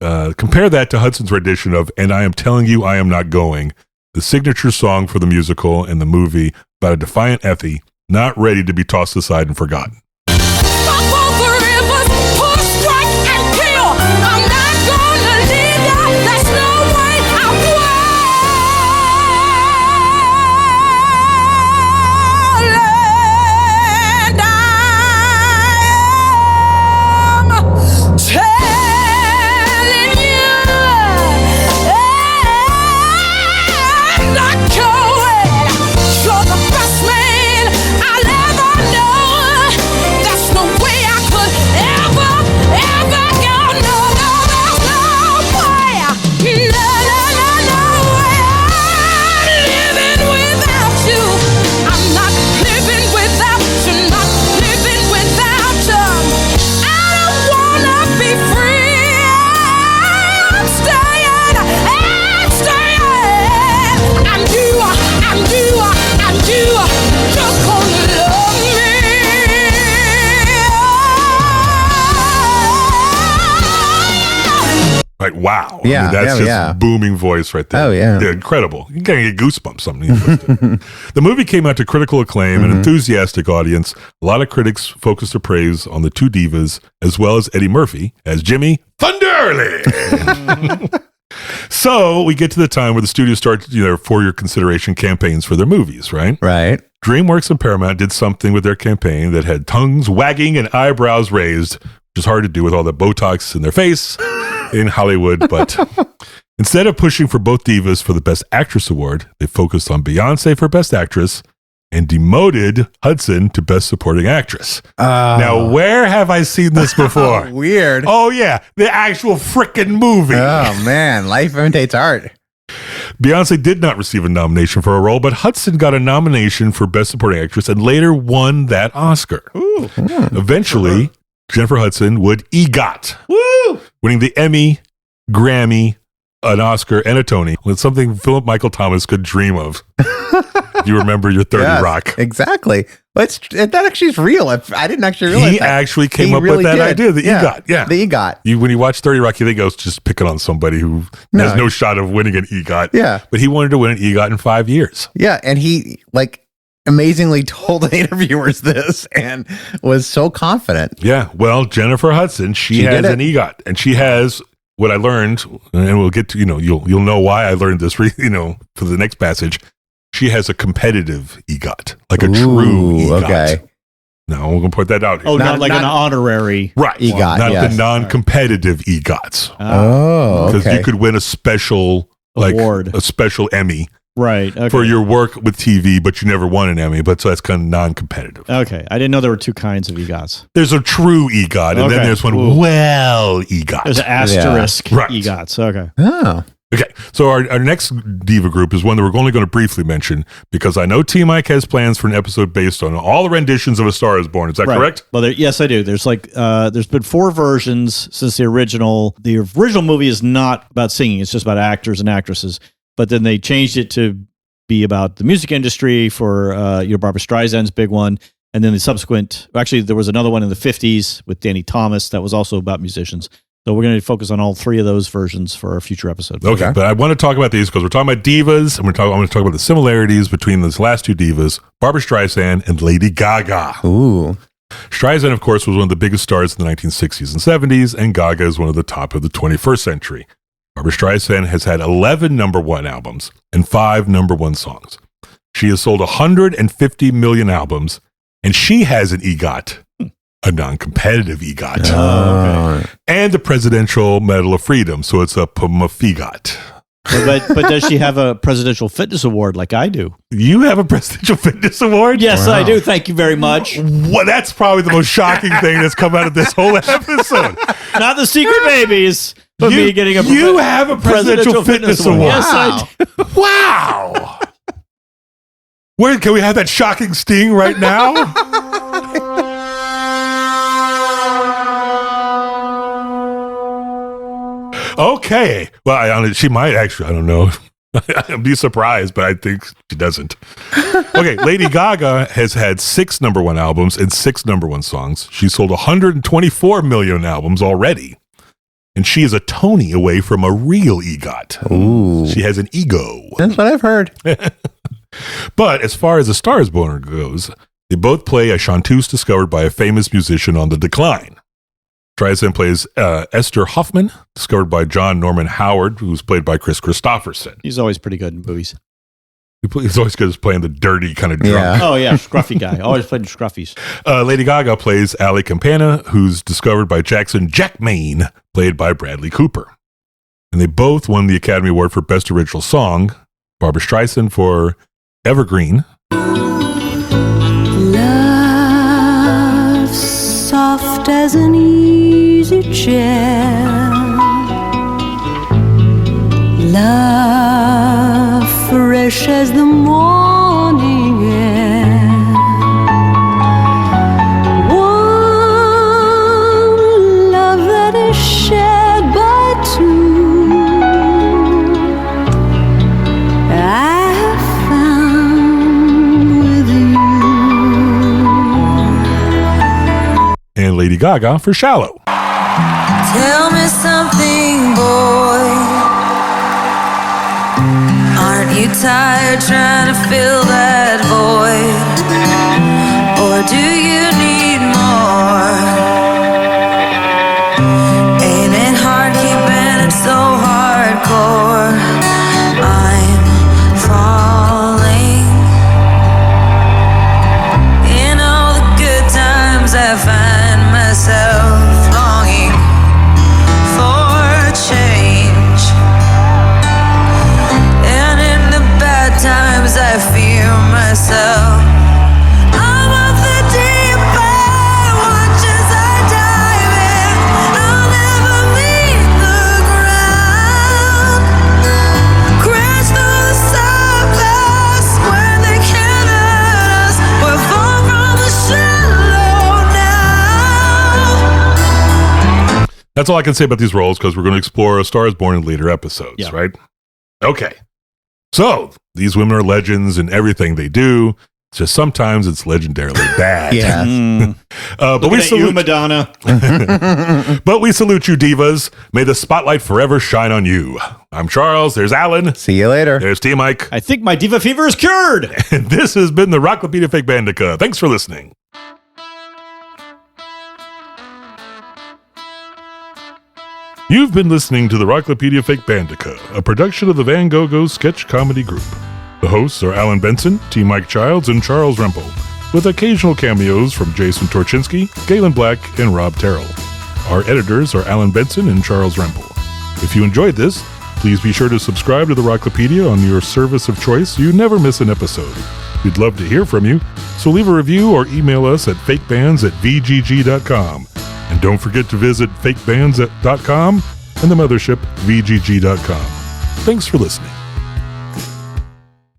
A: Compare that to Hudson's rendition of And I Am Telling You I Am Not Going, the signature song for the musical and the movie about a defiant Effie not ready to be tossed aside and forgotten. Like, wow.
B: Yeah,
A: I mean, that's just
B: yeah.
A: booming voice right there.
B: Oh, yeah.
A: Incredible. You can get goosebumps. Something. The movie came out to critical acclaim and enthusiastic audience. A lot of critics focused their praise on the 2 divas, as well as Eddie Murphy as Jimmy Thunderly. So we get to the time where the studios start their for your consideration campaigns for their movies, right?
B: Right.
A: DreamWorks and Paramount did something with their campaign that had tongues wagging and eyebrows raised, which is hard to do with all the Botox in their face in Hollywood. But instead of pushing for both divas for the Best Actress award, they focused on Beyonce for Best Actress and demoted Hudson to Best Supporting Actress. Now, where have I seen this before?
B: Weird.
A: Oh, yeah, the actual frickin' movie.
B: Oh, man. Life imitates art.
A: Beyonce did not receive a nomination for a role, but Hudson got a nomination for Best Supporting Actress and later won that Oscar.
C: Ooh.
A: Eventually, Jennifer Hudson would EGOT, winning the Emmy, Grammy, an Oscar, and a Tony. With something Philip Michael Thomas could dream of. You remember your 30
B: Yes,
A: Rock.
B: Exactly. But that actually is real. I didn't actually realize
A: He
B: that.
A: actually came
B: He
A: up
B: really
A: with that
B: did.
A: idea, the EGOT. Yeah.
B: The EGOT.
A: When you watch 30 Rock, you think, oh, it's just picking on somebody who has no shot of winning an EGOT.
B: Yeah.
A: But he wanted to win an EGOT in 5 years.
B: Yeah. And he, amazingly told the interviewers this and was so confident.
A: Yeah. Well, Jennifer Hudson, she has
B: did it.
A: an EGOT. And she has what I learned, and we'll get to, you'll know why I learned this, for the next passage. She has a competitive EGOT, like a true EGOT.
B: Okay.
A: No, we're going to put that out here.
C: Oh, not like an
B: not-
C: honorary.
A: Right.
B: EGOT,
A: Not
B: yes.
A: the non-competitive EGOTs.
B: Oh,
A: Because
B: okay.
A: you could win a special
C: Award.
A: a special Emmy
C: Right. Okay.
A: for your work with TV, but you never won an Emmy. But so that's kind of non-competitive.
C: Okay. I didn't know there were two kinds of EGOTs.
A: There's a true EGOT, and then
C: Okay.
A: there's one
C: Ooh.
A: well EGOT.
C: There's an asterisk
A: Right.
C: EGOTs. Okay.
B: Oh.
A: Okay, so our next diva group is one that we're only going to briefly mention because I know T Mike has plans for an episode based on all the renditions of A Star Is Born. Is that
C: Right.
A: correct?
C: Well, yes, I do. There's there's been 4 versions since the original. The original movie is not about singing; it's just about actors and actresses. But then they changed it to be about the music industry for Barbra Streisand's big one, and then the subsequent. Actually, there was another one in the 50s with Danny Thomas that was also about musicians. So we're going to focus on all 3 of those versions for our future episodes.
A: Okay, but I want to talk about these because we're talking about divas, and I'm going to talk about the similarities between those last 2 divas, Barbra Streisand and Lady Gaga.
B: Ooh.
A: Streisand, of course, was one of the biggest stars in the 1960s and 70s, and Gaga is one of the top of the 21st century. Barbra Streisand has had 11 number 1 albums and 5 number 1 songs. She has sold 150 million albums, and she has an EGOT, a non-competitive EGOT,
B: Okay.
A: and the Presidential Medal of Freedom, so it's a PMFEGOT.
C: But does she have a Presidential Fitness Award like I do?
A: You have a Presidential Fitness Award?
C: Yes, I do. Thank you very much.
A: Well, that's probably the most shocking thing that's come out of this whole episode.
C: Not the Secret Babies, but me getting a
A: You have a Presidential Fitness Award.
C: Yes, I do.
A: Wow. Where can we have that shocking sting right now? Okay. Well, she might actually. I don't know. I'd be surprised, but I think she doesn't. Okay. Lady Gaga has had 6 number 1 albums and 6 number 1 songs. She sold 124 million albums already. And she is a Tony away from a real EGOT.
B: Ooh.
A: She has an ego.
B: That's what I've heard.
A: But as far as A Star Is Born goes, they both play a chanteuse discovered by a famous musician on the decline. Streisand plays Esther Hoffman, discovered by John Norman Howard, who's played by Chris Christopherson.
C: He's always pretty good in movies.
A: He's always good at playing the dirty kind of drunk.
B: Yeah.
C: Oh, yeah. Scruffy guy. Always played in scruffies.
A: Lady Gaga plays Ali Campana, who's discovered by Jackson Jackmain, played by Bradley Cooper. And they both won the Academy Award for Best Original Song. Barbra Streisand for Evergreen.
D: Love soft as an easy chair. Love fresh as the morning air. One love that is shared by 2. I have found with you.
A: And Lady Gaga for Shallow.
F: Tell me something, boy. Aren't you tired trying to fill that void? Or do you need more? Ain't it hard keeping it so hardcore? I'm falling. In all the good times I find myself longing for change, and in the bad times I fear myself.
A: That's all I can say about these roles because we're going to explore A Star is Born in later episodes,
C: Yeah.
A: right? Okay. So these women are legends in everything they do. It's just sometimes it's legendarily bad.
B: Yeah.
A: But
C: Look
A: we
C: at you,
A: salute,
C: Madonna.
A: but we salute you, divas. May the spotlight forever shine on you. I'm Charles. There's Alan.
B: See you later.
A: There's T Mike.
C: I think my diva fever is cured.
A: And this has been the Rocklopedia Fake Bandica. Thanks for listening. You've been listening to the Rocklopedia Fake Bandica, a production of the Van Gogh Sketch Comedy Group. The hosts are Alan Benson, T. Mike Childs, and Charles Rempel, with occasional cameos from Jason Torchinsky, Galen Black, and Rob Terrell. Our editors are Alan Benson and Charles Rempel. If you enjoyed this, please be sure to subscribe to the Rocklopedia on your service of choice so you never miss an episode. We'd love to hear from you, so leave a review or email us at fakebands@vgg.com. And don't forget to visit fakebands.com and the mothership, vgg.com. Thanks for listening.